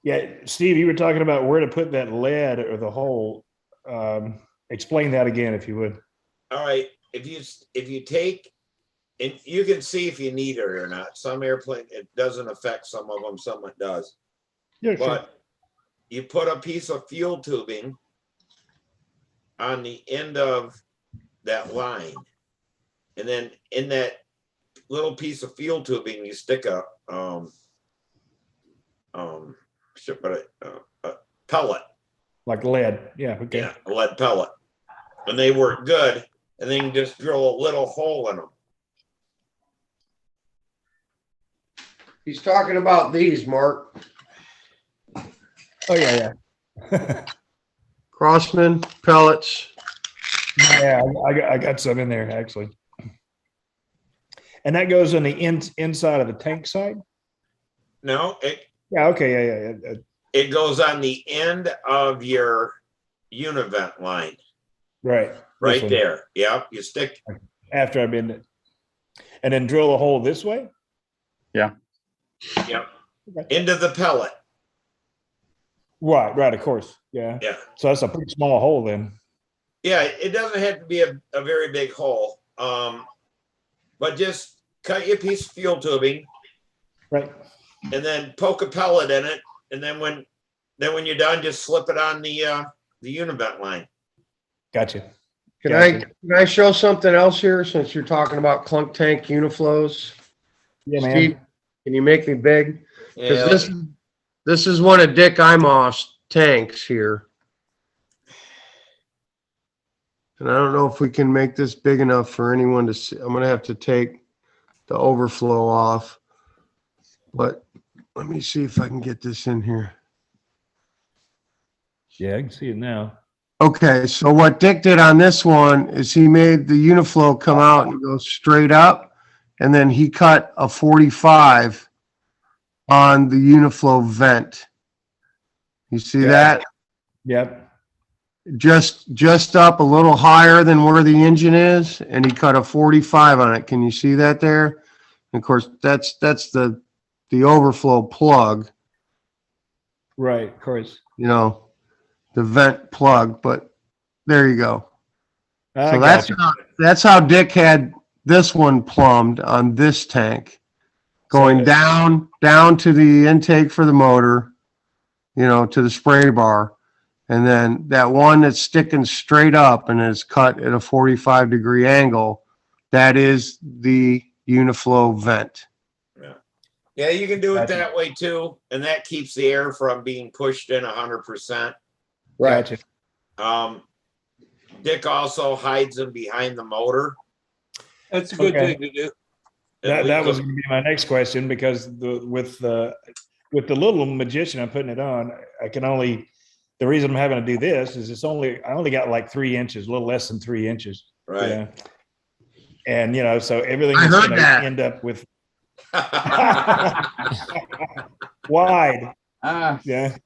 Yeah, Steve, you were talking about where to put that lead or the hole. Explain that again, if you would. All right. If you take, and you can see if you need it or not. Some airplane, it doesn't affect some of them, some it does. Yeah, but sure. You put a piece of fuel tubing on the end of that line, and then in that little piece of fuel tubing, you stick a pellet. Like lead. Yeah. Okay. Yeah, a lead pellet. And they work good. And then you just drill a little hole in them. He's talking about these, Mark. Oh, yeah. Crossman pellets. Yeah, I got some in there, actually. And that goes on the inside of the tank side? No, yeah, okay, yeah. It goes on the end of your univent line. Right there. Yep, you stick. After I bend it. And then drill a hole this way? Yeah. Yep. into the pellet. Right, of course. Yeah. Yeah. So that's a pretty small hole then. Yeah, it doesn't have to be a very big hole. But just cut you a piece of fuel tubing. Right. And then poke a pellet in it. And then when you're done, just slip it on the univent line. Gotcha. Can I show something else here since you're talking about clunk tank uniflows? Yeah, man. Steve, can you make me big? Yeah. Because this is one of Dick Imoff's tanks here. And I don't know if we can make this big enough for anyone to see. I'm gonna have to take the overflow off. But let me see if I can get this in here. Yeah, I can see it now. Okay, so what Dick did on this one is he made the uniflow come out and go straight up, and then he cut a 45 on the uniflow vent. You see that? Yep. Just up a little higher than where the engine is, and he cut a 45 on it. Can you see that there? And of course, that's the overflow plug, Right, of course. you know, the vent plug, but there you go. I So got you. that's how Dick had this one plumbed on this tank, going So- down to the intake for the motor, you know, to the spray bar. And then that one that's sticking straight up and is cut at a 45-degree angle, that is the uniflow vent. Yeah, you can do it Gotcha. that way too. And that keeps the air from being pushed in 100%. Gotcha. Dick also hides them behind the motor. That's a good Okay. thing to do. That was going to be my next question, because with the little magician I'm putting it on, the reason I'm having to do this is I only got like 3 inches, a little less than 3 inches. Right. Yeah. And so everything I is heard going to that. end up with wide. Yeah.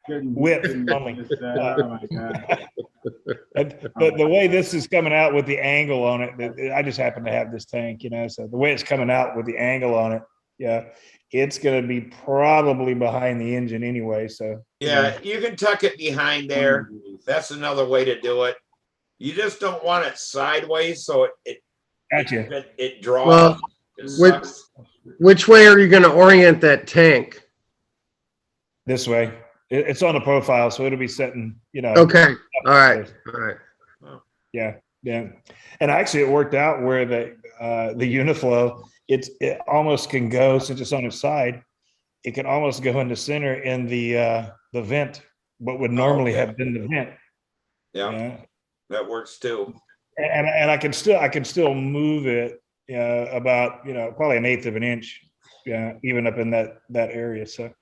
Width only. But the way this is coming out with the angle on it, I just happen to have this tank, so the way it's coming out with the angle on it, yeah, it's going to be probably behind the engine anyway. So Yeah, you can tuck it behind there. That's another way to do it. You just don't want it sideways, so Gotcha. it draws. Well, It sucks. Which way are you going to orient that tank? This way. It's on a profile, so it'll be setting, Okay. All right. Yeah. And actually it worked out where the uniflow, it almost can go, since it's on its side, it can almost go in the center in the vent, what would normally okay. have been the vent. Yeah, that works too. And I can still move it about, probably 1/8 of an inch, even up in that area. So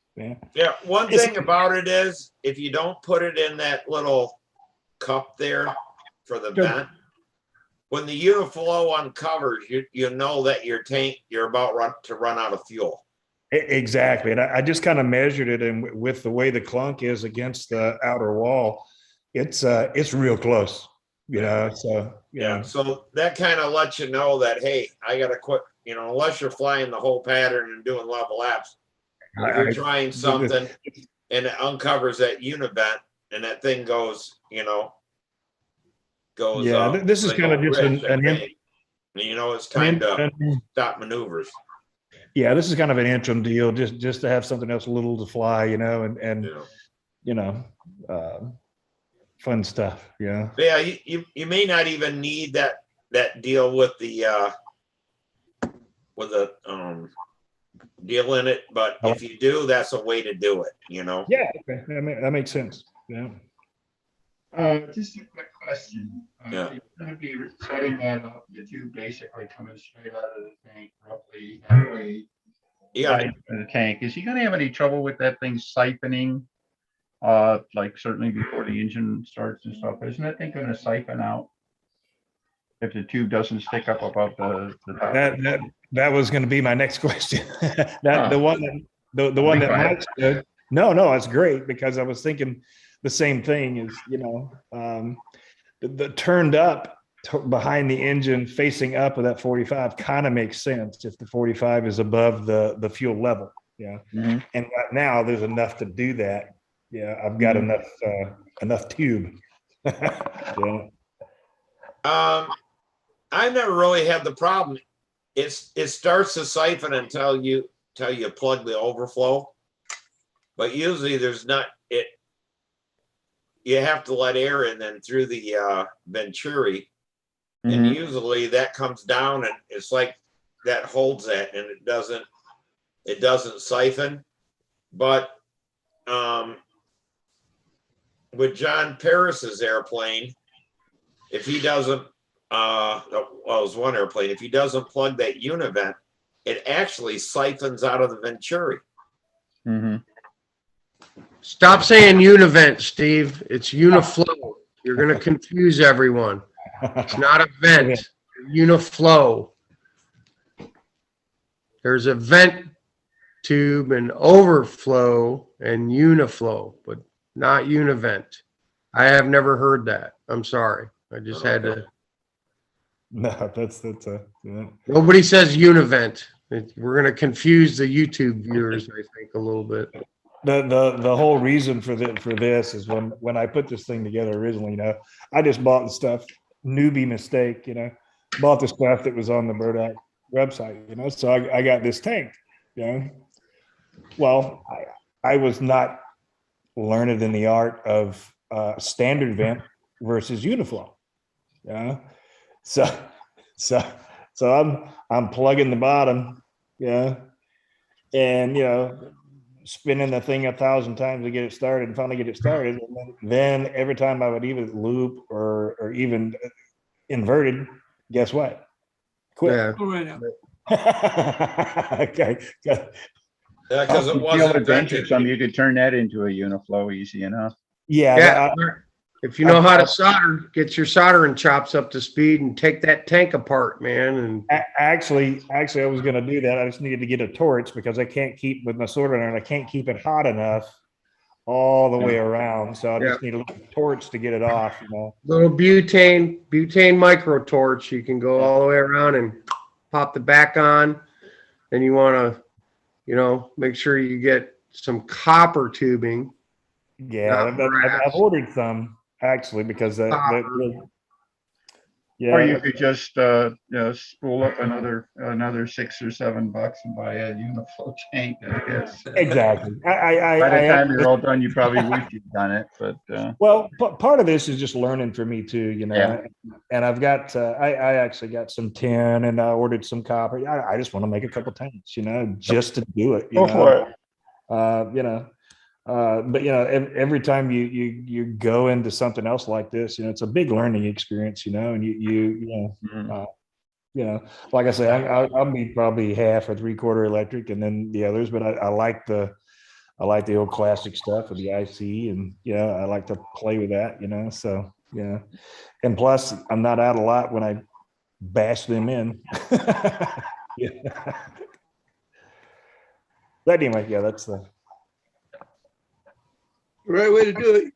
Yeah, one thing about it is if you don't put it in that little cup there for the vent, when the uniflow uncovers, you know that your tank, you're about to run out of fuel. Exactly. And I just kind of measured it, and with the way the clunk is against the outer wall, it's real close, so Yeah, so that kind of lets you know that, hey, I got to quit, unless you're flying the whole pattern and doing level apps. If you're trying something and it uncovers that univent and that thing goes, this is kind of just it's time to stop maneuvers. Yeah, this is kind of an interim deal, just to have something else little to fly, and fun stuff. Yeah. Yeah, you may not even need that deal with the deal in it, but if you do, that's a way to do it. Yeah, okay. That makes sense. Yeah. Just a quick question. Yeah. You're going to be setting that up, the tube basically coming straight out of the tank, roughly halfway Yeah. in the tank. Is he going to have any trouble with that thing siphoning? Like certainly before the engine starts and stuff, isn't that thing going to siphon out if the tube doesn't stick up above the top? That was going to be my next question. The one that Mike no, that's great, because I was thinking the same thing. Is the turned up behind the engine facing up of that 45 kind of makes sense if the 45 is above the fuel level. Yeah. Mhm. And right now there's enough to do that. Yeah. I've got enough tube. Yeah. I never really had the problem. It starts to siphon until you plug the overflow, but usually there's not it. You have to let air in then through the venturi, and Mhm. usually that comes down and it's like that holds that, and it doesn't siphon. But with John Paris's airplane, if he doesn't, well, it was one airplane. If he doesn't plug that univent, it actually siphons out of the venturi. Mhm. Stop saying univent, Steve. It's uniflow. You're going to confuse everyone. It's not a vent. Uniflow. There's a vent tube and overflow and uniflow, but not univent. I have never heard that. I'm sorry. I just had to. No, that's yeah. Nobody says univent. We're going to confuse the YouTube viewers, I think, a little bit. The whole reason for this is when I put this thing together originally, I just bought the stuff, newbie mistake, bought the stuff that was on the Burdock website, so I got this tank, well, I was not learned in the art of standard vent versus uniflow, so I'm plugging the bottom, and spinning the thing 1,000 times to get it started and finally get it started. And then every time I would even loop or even inverted, guess what? Quit. Yeah. Go right out. Okay. Yeah, because it If you wasn't have adventure invented. some, you could turn that into a uniflow easy enough. Yeah. If you know how to solder, get your soldering chops up to speed and take that tank apart, man. And Actually, I was going to do that. I just needed to get a torch because I can't keep with my soldering iron. I can't keep it hot enough all the way around. So I just need a little torch to get it off. little butane micro torch. You can go all the way around and pop the back on. And you want to, make sure you get some copper tubing. Yeah, I've ordered some actually because Or you could just spool up another $6 or $7 and buy a uniflow tank, I guess. Exactly. By the time you're all done, you probably wish you'd done it, but well, part of this is just learning for me too, Yeah. And I've got I actually got some tin and I ordered some copper. I just want to make a couple tanks, just to do it. go for it. But every time you go into something else like this, it's a big learning experience, and like I say, I'll be probably half or 3/4 electric, and then the others. But I like the old classic stuff with the IC, and I like to play with that, So and plus I'm not out a lot when I bash them in. But anyway, that's the Right way to do it,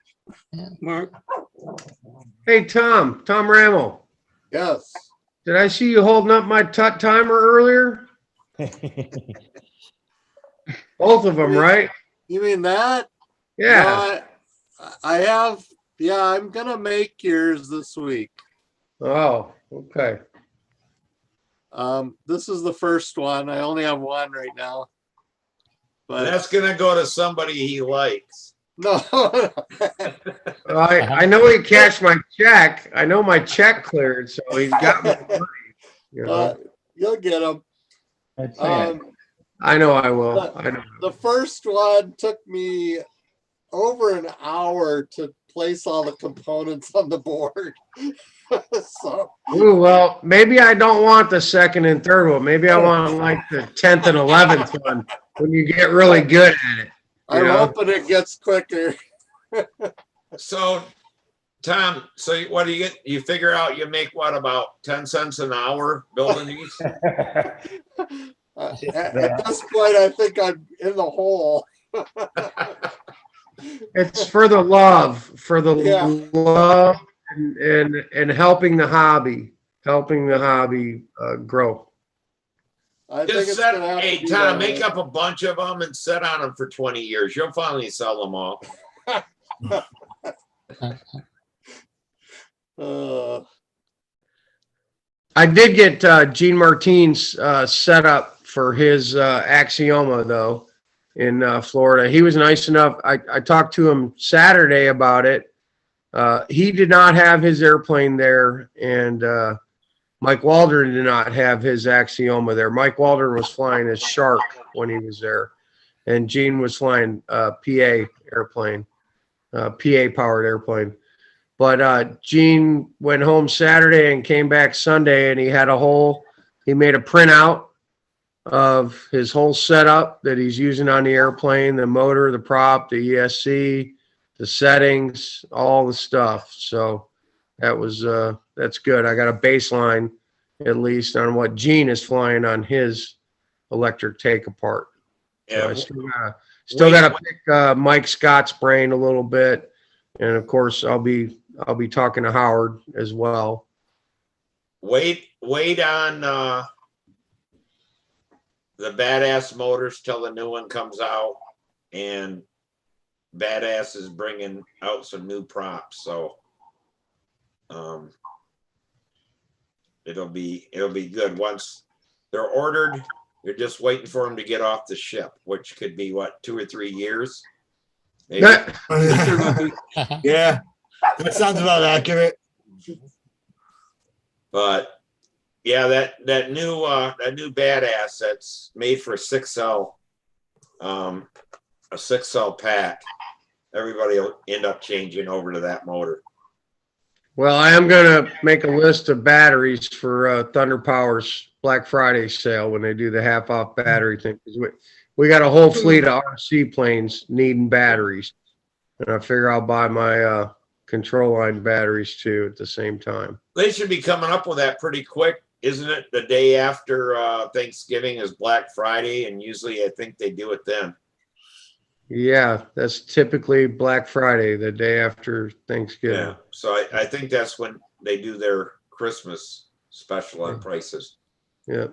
Yeah. Mark. Hey, Tom Rammel, Yes. did I see you holding up my tut timer earlier? Both of them, right? You mean that? Yeah. No, I have. Yeah, I'm gonna make yours this week. Oh, okay. This is the first one. I only have one right now. But That's gonna go to somebody he likes. no. I know he cashed my check. I know my check cleared, so he's got my money. You'll get them. That's it. I know I will. I know. The first one took me over an hour to place all the components on the board. So Ooh, well, maybe I don't want the second and third one. Maybe I want like the 10th and 11th one when you get really good at it. I'm hoping it gets quicker. So, Tom, what do you get? You figure out you make what, about 10 cents an hour building these? At this point, I think I'm in the hole. It's for the love, Yeah. love and helping the hobby grow. I think Just it's set, gonna have hey, to be Tom, that make way. up a bunch of them and sit on them for 20 years. You'll finally sell them all. I did get Gene Martin's set up for his Axioma though in Florida. He was nice enough. I talked to him Saturday about it. He did not have his airplane there, and Mike Waldron did not have his Axioma there. Mike Waldron was flying his Shark when he was there, and Gene was flying PA airplane, PA powered airplane. But Gene went home Saturday and came back Sunday, and he made a printout of his whole setup that he's using on the airplane, the motor, the prop, the ESC, the settings, all the stuff. So that's good. I got a baseline at least on what Gene is flying on his electric take apart. So Yeah, I still gotta pick Mike Scott's brain a little bit. And of course I'll be talking to Howard as well. wait on the Badass motors till the new one comes out, and Badass is bringing out some new props, so it'll be good once they're ordered. You're just waiting for them to get off the ship, which could be what, 2 or 3 years. Maybe. Yeah, that sounds about accurate. But yeah, that new Badass that's made for a 6L pack. Everybody will end up changing over to that motor. Well, I am gonna make a list of batteries for Thunder Power's Black Friday sale when they do the half off battery thing. 'Cause we got a whole fleet of RC planes needing batteries, and I figure I'll buy my control line batteries too at the same time. They should be coming up with that pretty quick, isn't it? The day after Thanksgiving is Black Friday, and usually I think they do it then. Yeah, that's typically Black Friday, the day after Thanksgiving. Yeah, so I think that's when they do their Christmas special on prices. Yeah.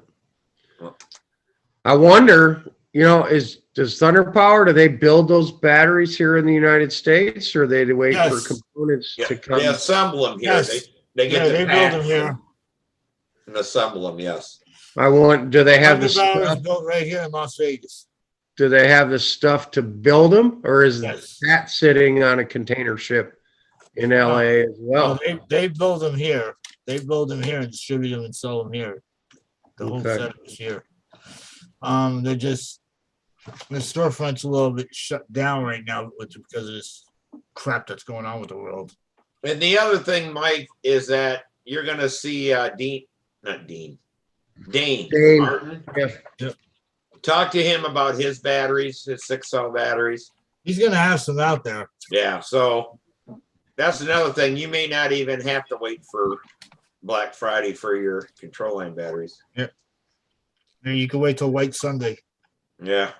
I wonder, does Thunder Power, do they build those batteries here in the United States, or they wait for Yes. components Yeah, to come? they assemble them here. Yes. They get Yeah, the they build pack them here. and assemble them. Yes. Do they have the Thunder Power is stuff? built right here in Las Vegas. Do they have the stuff to build them, or is Yes. that sitting on a container ship in LA as well? They build them here. They build them here and distribute them and sell them here. The whole Okay. setup is here. They're just the storefront's a little bit shut down right now because of this crap that's going on with the world. And the other thing, Mike, is that you're going to see Dane Dane. Martin. Yeah. Talk to him about his batteries, his 6L batteries. He's gonna have some out there. Yeah, so that's another thing. You may not even have to wait for Black Friday for your control line batteries. And you can wait till White Sunday. Yeah.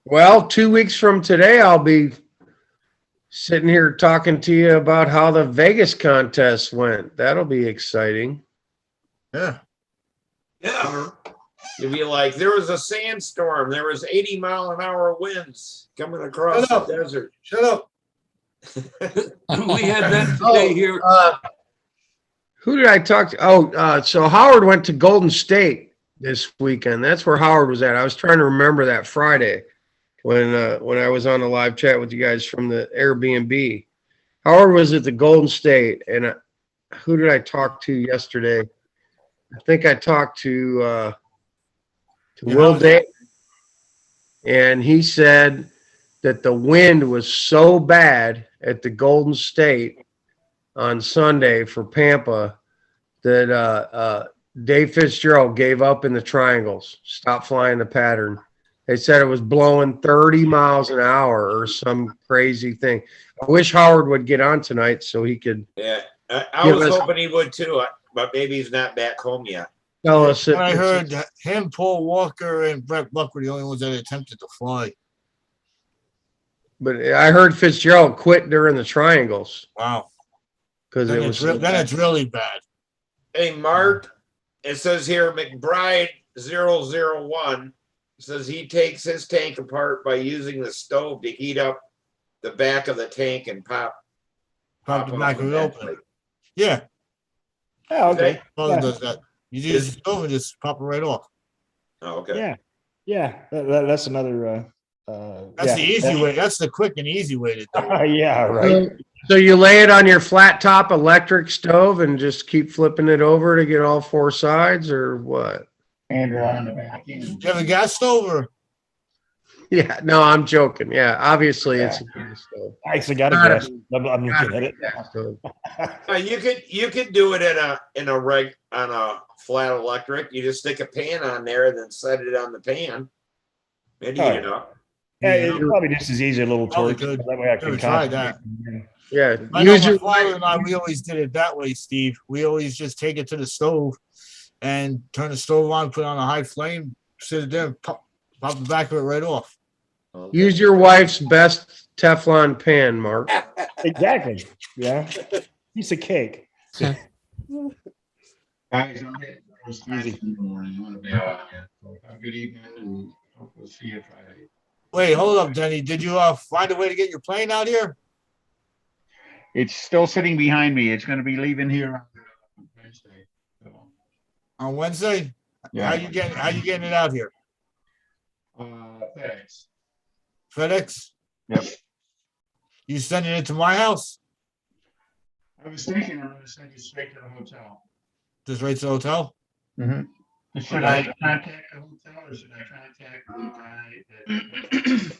Well, 2 weeks from today, I'll be sitting here talking to you about how the Vegas contest went. That'll be exciting. Yeah. Yeah. You'll be like, there was a sandstorm. There was 80-mile-an-hour winds coming across the desert. Shut up. We had that today here. Who did I talk to? So Howard went to Golden State this weekend. That's where Howard was at. I was trying to remember that Friday when I was on the live chat with you guys from the Airbnb. Howard was at the Golden State, and who did I talk to yesterday? I think I talked to Will Day, and he said that the wind was so bad at the Golden State on Sunday for Pampa that Dave Fitzgerald gave up in the triangles, stopped flying the pattern. They said it was blowing 30 miles an hour or some crazy thing. I wish Howard would get on tonight so he could Yeah. I was hoping he would too, but maybe he's not back home yet. tell us. I heard that him, Paul Walker, and Brett Buck were the only ones that attempted to fly. But I heard Fitzgerald quit during the triangles Wow. because it was. Then it's really bad. Hey, Mark, it says here McBride 001 says he takes his tank apart by using the stove to heat up the back of the tank and pop Pop the back of it vent open. pipe. Yeah, Oh, okay. probably Yeah. does that. You use the stove and just pop it right off. Oh, okay. Yeah. Yeah. That's another, That's the easy way. That's the quick and easy way to do it. Yeah, right. So you lay it on your flat top electric stove and just keep flipping it over to get all four sides, or what? And on the back end. You have a gas stove or? Yeah, no, I'm joking. Yeah, obviously it's a gas stove. I actually got a Gotta gas. I'm looking at it. Gas stove. You could do it in a flat electric. You just stick a pan on there and then set it on the pan and heat it up. Yeah, it's probably just as easy, a little Probably torch. could. That way I Never can tried concentrate. Yeah, I know use my your father and I, we always did it that way, Steve. We always just take it to the stove and turn the stove on, put it on a high flame, sit it there, pop the back of it right off. use your wife's best Teflon pan, Mark. Exactly. Yeah. Piece of cake. Guys, I'm hitting those times in the morning. I'm gonna be out again. So have a good evening and we'll see you Friday. Wait, hold up, Denny. Did you find a way to get your plane out here? It's still sitting behind me. It's gonna be leaving here on Wednesday. So, On Wednesday? yeah. How you getting it out here? FedEx. FedEx? Yep. You sending it to my house? I was thinking I'm gonna send you straight to the hotel. Just right to the hotel? Mm-hmm. Should I contact the hotel or should I contact the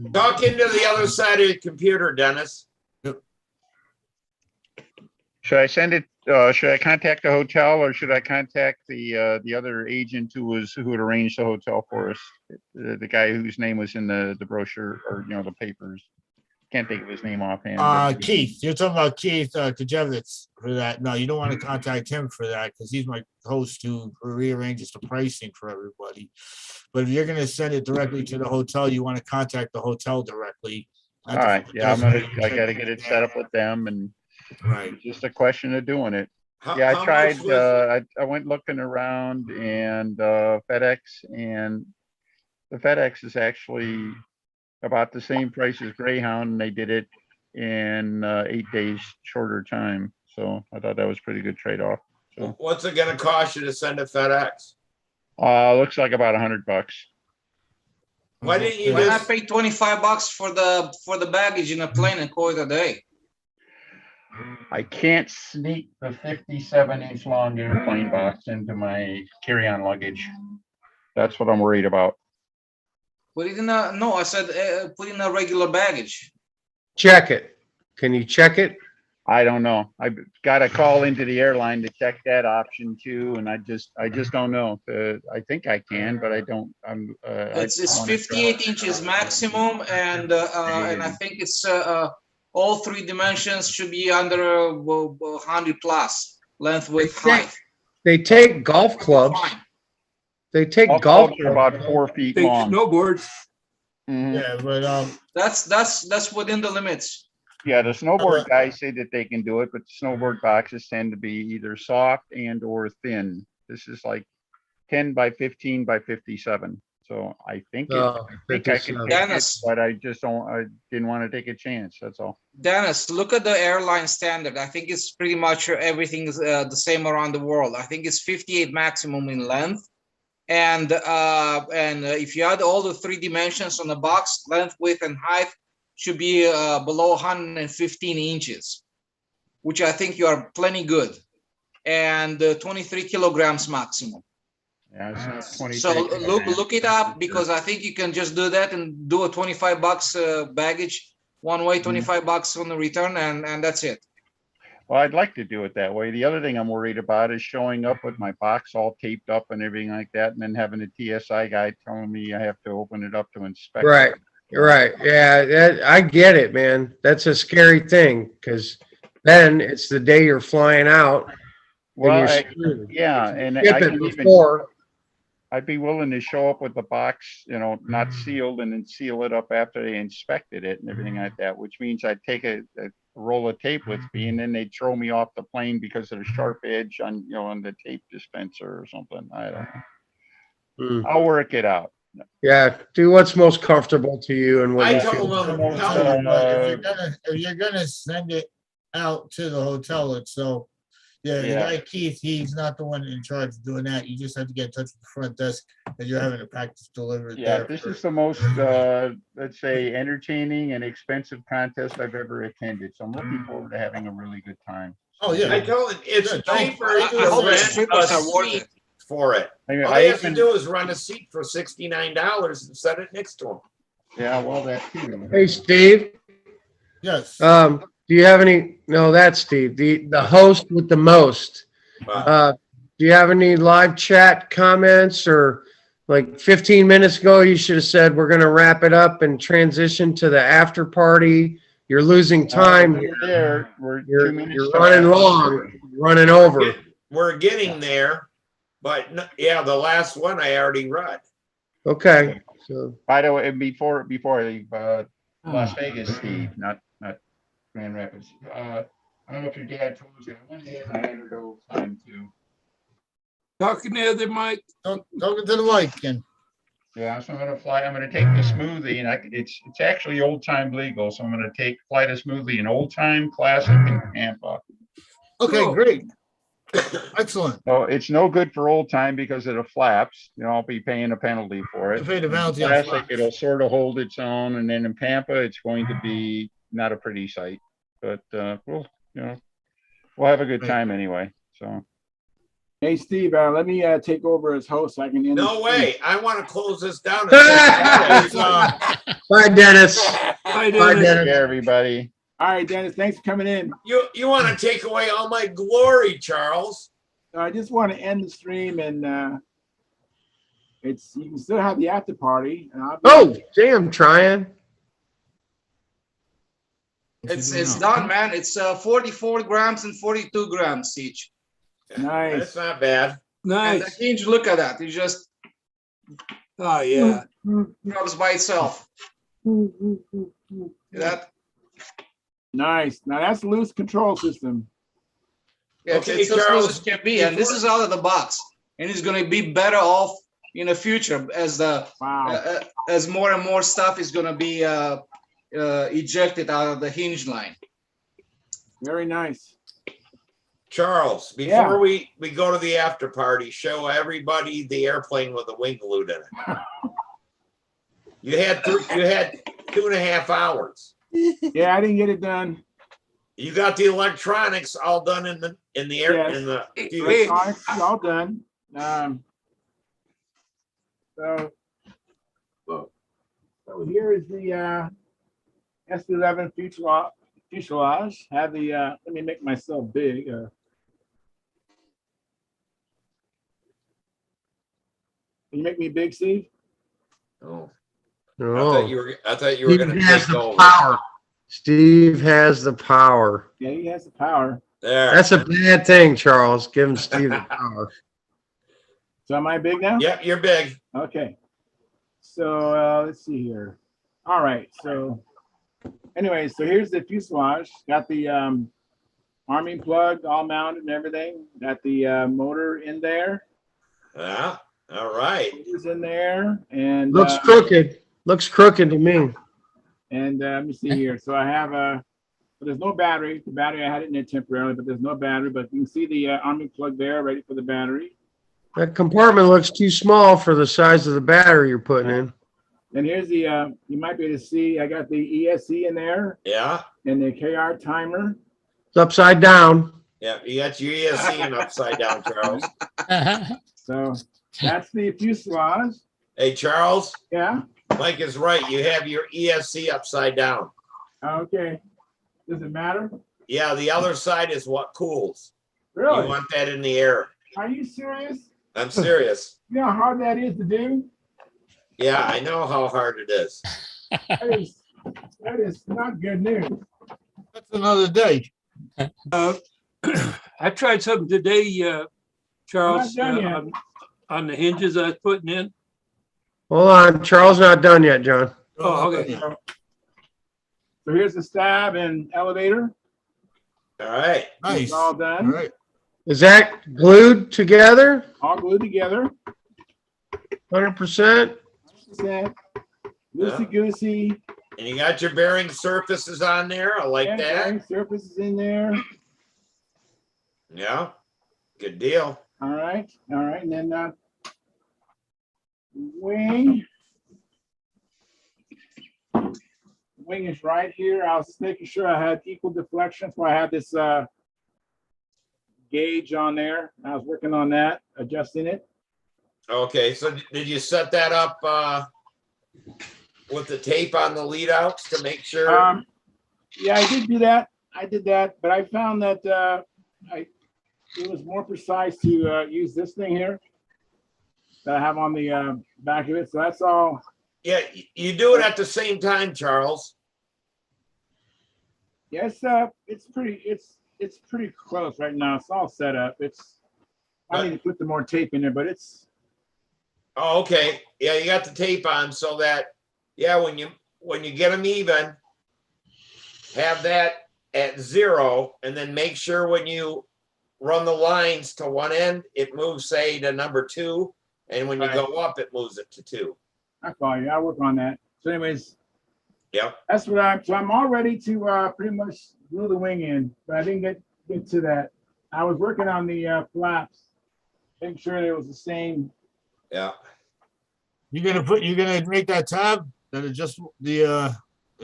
guy? Talk into the other side of your computer, Dennis. Should I send it, should I contact the hotel or should I contact the other agent who had arranged the hotel for us? The guy whose name was in the brochure or, the papers. Can't think of his name offhand. Keith. You're talking about Keith Kajevitz for that. No, you don't want to contact him for that because he's my host who rearranges the pricing for everybody. But if you're going to send it directly to the hotel, you want to contact the hotel directly. All right, yeah, I gotta get it set up with them and right. It's just a question of doing it. Yeah, I tried, I went looking around and FedEx, and the FedEx is actually about the same price as Greyhound, and they did it in 8 days shorter time. So I thought that was a pretty good trade-off. So what's it gonna cost you to send a FedEx? looks like about $100. Why didn't you Why not just pay $25 for the baggage in a plane and call it a day? I can't sneak the 57-inch long airplane box into my carry-on luggage. That's what I'm worried about. Put it in a, no, I said put in a regular baggage. Check it. Can you check it? I don't know. I've got to call into the airline to check that option too, and I just don't know. I think I can, but I don't. It's 58 inches maximum, and I think it's all three dimensions should be under 100 plus length, width, height. They take golf clubs. Fine. They take golf clubs are about 4 feet Take long. snowboards. Mhm. Yeah, but That's within the limits. Yeah, the snowboard guys say that they can do it, but the snowboard boxes tend to be either soft and or thin. This is like 10 by 15 by 57. So I think I can take it, but I didn't want to take a chance. That's all. Dennis, look at the airline standard. I think it's pretty much everything is the same around the world. I think it's 58 maximum in length. And if you add all the three dimensions on the box, length, width, and height should be below 115 inches, which I think you are plenty good. And 23 kilograms maximum. Yeah, it's not 23 So look it up, because I think you can just do that and do a $25 baggage one way, $25 on the return, and that's it. Well, I'd like to do it that way. The other thing I'm worried about is showing up with my box all taped up and everything like that, and then having the TSI guy telling me I have to open it up to inspect it. Right. Right. Yeah, I get it, man. That's a scary thing because then it's the day you're flying out. Well, and I'd be willing to show up with the box, not sealed, and then seal it up after they inspected it and everything like that, which means I'd take a roll of tape with me, and then they'd throw me off the plane because of the sharp edge on, on the tape dispenser or something. I don't know. I'll work it out. Yeah, do what's most comfortable to you and what I you told feel. them, I'll tell you what, if you're gonna send it out to the hotel itself, yeah, the Yeah. guy Keith, he's not the one in charge of doing that. You just have to get in touch with the front desk that you're having a package delivered Yeah, there. this is the most, let's say, entertaining and expensive contest I've ever attended. So I'm looking forward to having a really good time. Oh, yeah. I told him it's Good. cheaper I to hope the rent strippers a are worth seat it. for it. All I they have to even, do is run a seat for $69 and set it next to them. yeah, well, that too. Hey, Steve, Yes. do you have any, no, that's Steve, the host with the most. Do you have any live chat comments, or like 15 minutes ago, you should have said, we're going to wrap it up and transition to the after party. You're losing time. We're there. We're 2 You're minutes. running long, running over. We're getting there, but yeah, the last one I already read. Okay. So, By the way, before I leave, Las Vegas, Steve, not Grand Rapids. I don't know if your dad told you, I went ahead and I had to go time too. Talking to the other mic. Talking to the mic, Ken. Yeah, so I'm gonna fly. I'm gonna take the smoothie, and it's actually old time legal. So I'm gonna fly the smoothie in Old Time, Classic, and Tampa. Okay, Cool. great. Excellent. So it's no good for Old Time because of the flaps. I'll be paying a penalty for You it. pay the penalty on Classic, flaps. it'll sort of hold its own, and then in Pampa, it's going to be not a pretty sight. But we'll have a good time anyway. So. Hey, Steve, let me take over as host so I can end No the way. I want to close this down. And bye, Dennis. Hi, Bye, Dennis. Dennis. Yeah, everybody. All right, Dennis, thanks for coming in. you want to take away all my glory, Charles. So I just want to end the stream, and you can still have the after party. And Oh, damn, trying. It's done, man. It's 44 grams and 42 grams each. Nice. That's not bad. And the Nice. hinge, look at that. It just Oh, yeah. drops by itself. See that? Nice. Now that's a loose control system. Yeah, Okay, it's as Charles, close as can be. And this is out of the box. And it's going to be better off in the future as Wow. as more and more stuff is going to be ejected out of the hinge line. Very nice. Charles, before we go to the after party, show everybody the airplane with the wing loot in it. You had 2.5 hours. Yeah, I didn't get it done. You got the electronics all done in the air Yes. in the Electronics is all done. So here is the S11 fuselage. Have the let me make myself big. Can you make me big, Steve? Oh, I Oh, thought you were Steve going to has take the over. power. Steve has the power. Yeah, he has the power. There. That's a bad thing, Charles. Give him Steve the power. So am I big now? Yep, you're big. Okay. So let's see here. All right. So anyway, so here's the fuselage. Got the arming plug all mounted and everything. Got the motor in there. Yeah. All right. Motors in there, and Looks crooked. Looks crooked to me. And let me see here. So I have but there's no battery. The battery, I had it in there temporarily, but there's no battery. But you can see the arming plug there, ready for the battery. That compartment looks too small for the size of the battery you're putting in. And here's the, you might be able to see, I got the ESC in there Yeah. and the KR timer. It's upside down. Yeah. You got your ESC and upside down, Charles. So that's the fuselage. Hey, Charles, Yeah. Mike is right. You have your ESC upside down. Okay. Does it matter? Yeah, the other side is what cools. Really? You want that in the air. Are you serious? I'm serious. You know how hard that is to do? Yeah, I know how hard it is. That is not good news. That's another day. I tried something today, Charles, Not done yet. on the hinges I was putting in. Hold on. Charles not done yet, John. Oh, okay. So here's the stab and elevator. All right. Nice. It's all All done, right. Is that glued together? all glued together. 100%? Loosey goosey. And you got your bearing surfaces on there. I like that. Bearing surface is in there. Yeah. Good deal. All right, and then wing. Wing is right here. I was making sure I had equal deflection, so I had this gauge on there. I was working on that, adjusting it. Okay. So did you set that up with the tape on the lead outs to make sure? Yeah, I did do that. But I found that it was more precise to use this thing here that I have on the back of it. So that's all. Yeah, you do it at the same time, Charles. Yes, it's pretty close right now. It's all set up. I need to put the more tape in there, but it's. Oh, okay. Yeah, you got the tape on so that, yeah, when you get them even, have that at 0, and then make sure when you run the lines to one end, it moves, say, to number 2, and when you Right. go up, it moves it to 2. I follow you. I work on that. So, anyways, Yep. that's what I'm all ready to pretty much glue the wing in, but I didn't get to that. I was working on the flaps, making sure it was the same. Yeah. You're gonna make that tab that adjust the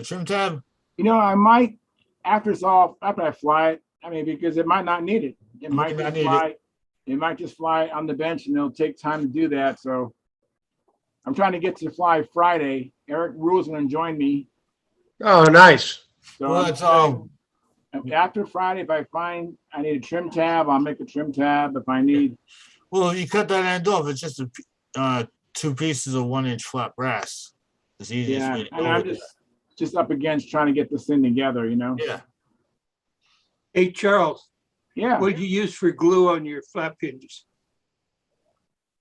trim tab. I might after I fly it. I mean, because it might not need it. It might not just need it. fly. It might just fly on the bench, and it'll take time to do that. So I'm trying to get to fly Friday. Eric Rule's going to join me. Oh, nice. So Well, it's after Friday, if I find I need a trim tab, I'll make a trim tab. If I need, well, you cut that end off. It's just 2 pieces of 1-inch flat brass. It's the easiest yeah, way to and do I'm it. just up against trying to get this thing together. Yeah. Hey, Charles, Yeah, what did you use for glue on your flap hinges?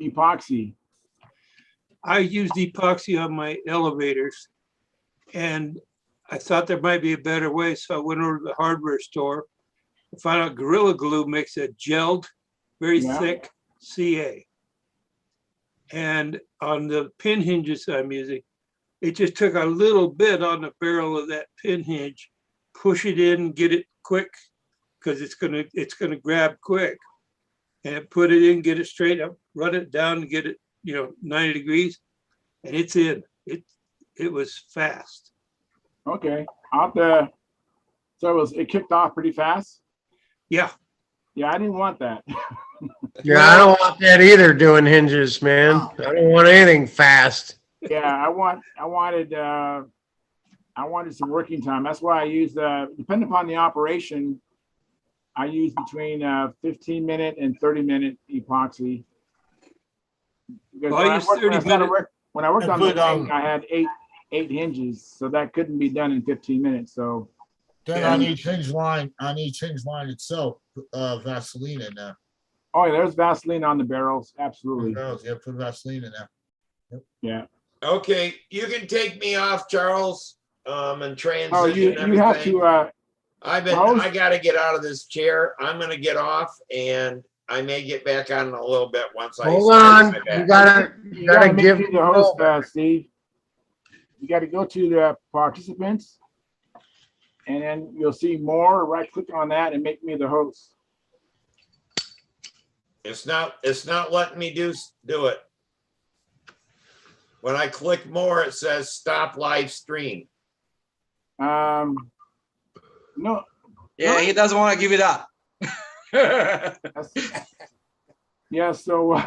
epoxy. I used epoxy on my elevators, and I thought there might be a better way, so I went over to the hardware store. I found out Gorilla Glue makes a gelled, very Yeah. thick CA. And on the pin hinges I'm using, it just took a little bit on the barrel of that pin hinge, push it in, get it quick, because it's gonna grab quick. And put it in, get it straight up, run it down, and get it 90 degrees, and it's in. It was fast. Okay, so it kicked off pretty fast. Yeah. Yeah, I didn't want that. Yeah, I don't want that either doing hinges, man. I don't want anything fast. Yeah, I wanted some working time. That's why I used depending upon the operation, I use between 15-minute and 30-minute epoxy. Because Well, I use 30 minute. when I worked on the But, thing, I had eight hinges, so that couldn't be done in 15 minutes. So Then on each hinge line itself, Vaseline in there. oh yeah, there's Vaseline on the barrels, absolutely. Barrels, yeah, put Vaseline in there. Yeah. Okay, you can take me off, Charles, and transition Oh, you have everything. to I gotta get out of this chair. I'm gonna get off, and I may get back on in a little bit once I. Hold start on. my You back. gotta make give me the host, Steve. You got to go to the participants, and then you'll see more. Right click on that and make me the host. It's not letting me do it. When I click more, it says stop live stream. No. Yeah, he doesn't want to give it up. Yeah. So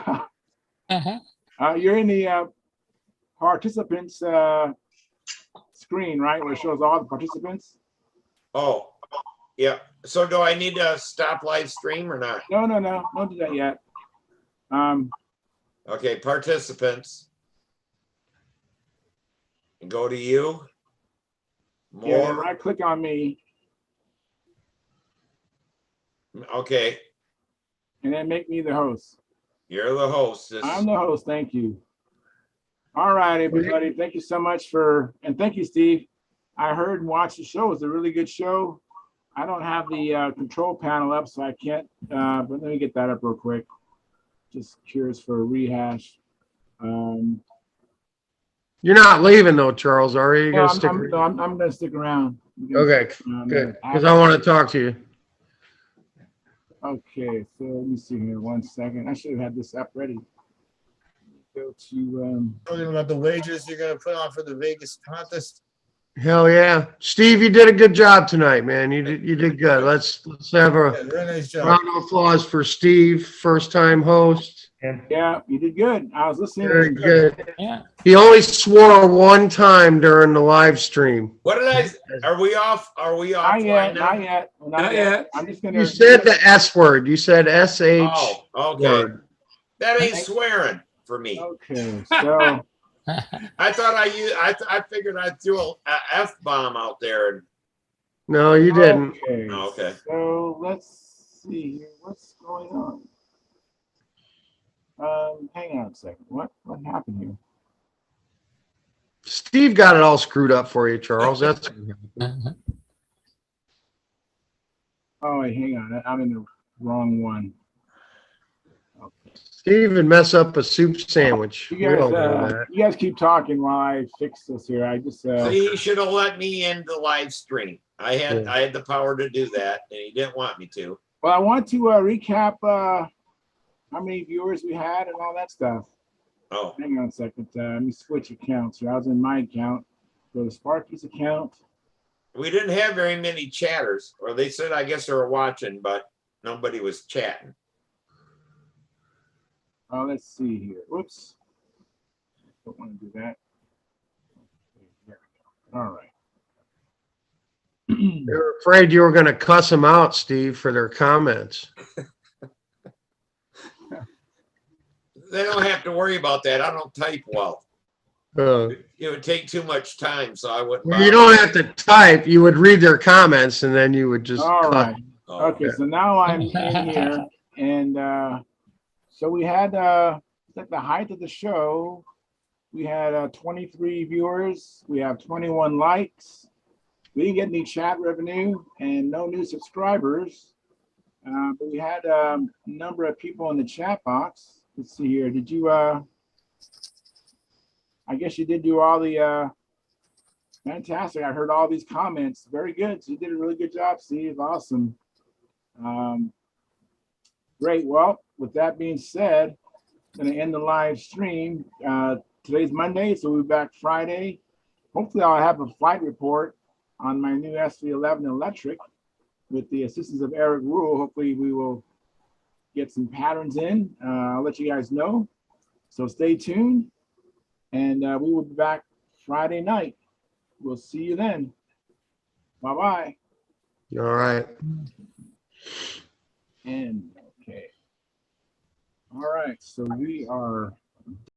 you're in the participants screen, right, where it shows all the participants. Oh, yeah. So do I need to stop live stream or not? No, don't do that yet. Okay, participants. And go to you. Yeah, More. right click on me, Okay, and then make me the host. you're the host. I'm the host. Thank you. All right, everybody. Thank you so much and thank you, Steve. I heard and watched the show. It was a really good show. I don't have the control panel up, so I can't, but let me get that up real quick. Just curious for a rehash. You're not leaving though, Charles, are you? You're No, gonna I'm, stick I'm, around? no, I'm gonna stick around. Okay, good, because I want to talk to you. Okay, so let me see here, 1 second. I should have had this app ready. Go to, Talking about the wagers you're gonna put on for the Vegas contest. Hell yeah, Steve, you did a good job tonight, man. You did good. Let's have Yeah, a very nice job. round of applause for Steve, first time host. yeah, you did good. I was listening. Very good. Yeah. He only swore one time during the live stream. What did I, are we off? Are we Not yet, offline now? not yet. Not yet. I'm just You gonna. said the S word. You said SH Oh, okay. word. That ain't swearing for me. Okay, so, I thought I figured I threw a F-bomb out there. And, No, you didn't. okay, oh, okay. so let's see here. What's going on? Hang on a second. What happened here? Steve got it all screwed up for you, Charles. That's Oh, wait, hang on. I'm in the wrong one. Steve would mess up a soup sandwich. You We guys, don't know that. you guys keep talking while I fix this here. I just, So he should have let me in the live stream. I had Yeah. I had the power to do that, and he didn't want me to. well, I want to recap how many viewers we had and all that stuff. Oh, Hang on a second. Let me switch accounts here. I was in my account. Go to Sparky's account. we didn't have very many chatters, or they said I guess they were watching, but nobody was chatting. Oh, let's see here. Whoops. Don't want to do that. Okay, there we go. All right. They were afraid you were going to cuss them out, Steve, for their comments. They don't have to worry about that. I don't type well. It would take too much time, so I wouldn't. Well, you don't have to type. You would read their comments, and then you would just All cut. right. Oh, Okay, so now I'm in here, and so we had at the height of the show, we had 23 viewers. We have 21 likes. We didn't get any chat revenue and no new subscribers, but we had a number of people in the chat box. Let's see here. Did you? I guess you did do all the. Fantastic. I heard all these comments. Very good. So you did a really good job, Steve. Awesome. Great. Well, with that being said, I'm going to end the live stream. Today's Monday, so we'll be back Friday. Hopefully, I'll have a flight report on my new SV11 electric with the assistance of Eric Rule. Hopefully, we will get some patterns in. I'll let you guys know. So stay tuned, and we will be back Friday night. We'll see you then. Bye-bye. All right. And okay. All right, so we are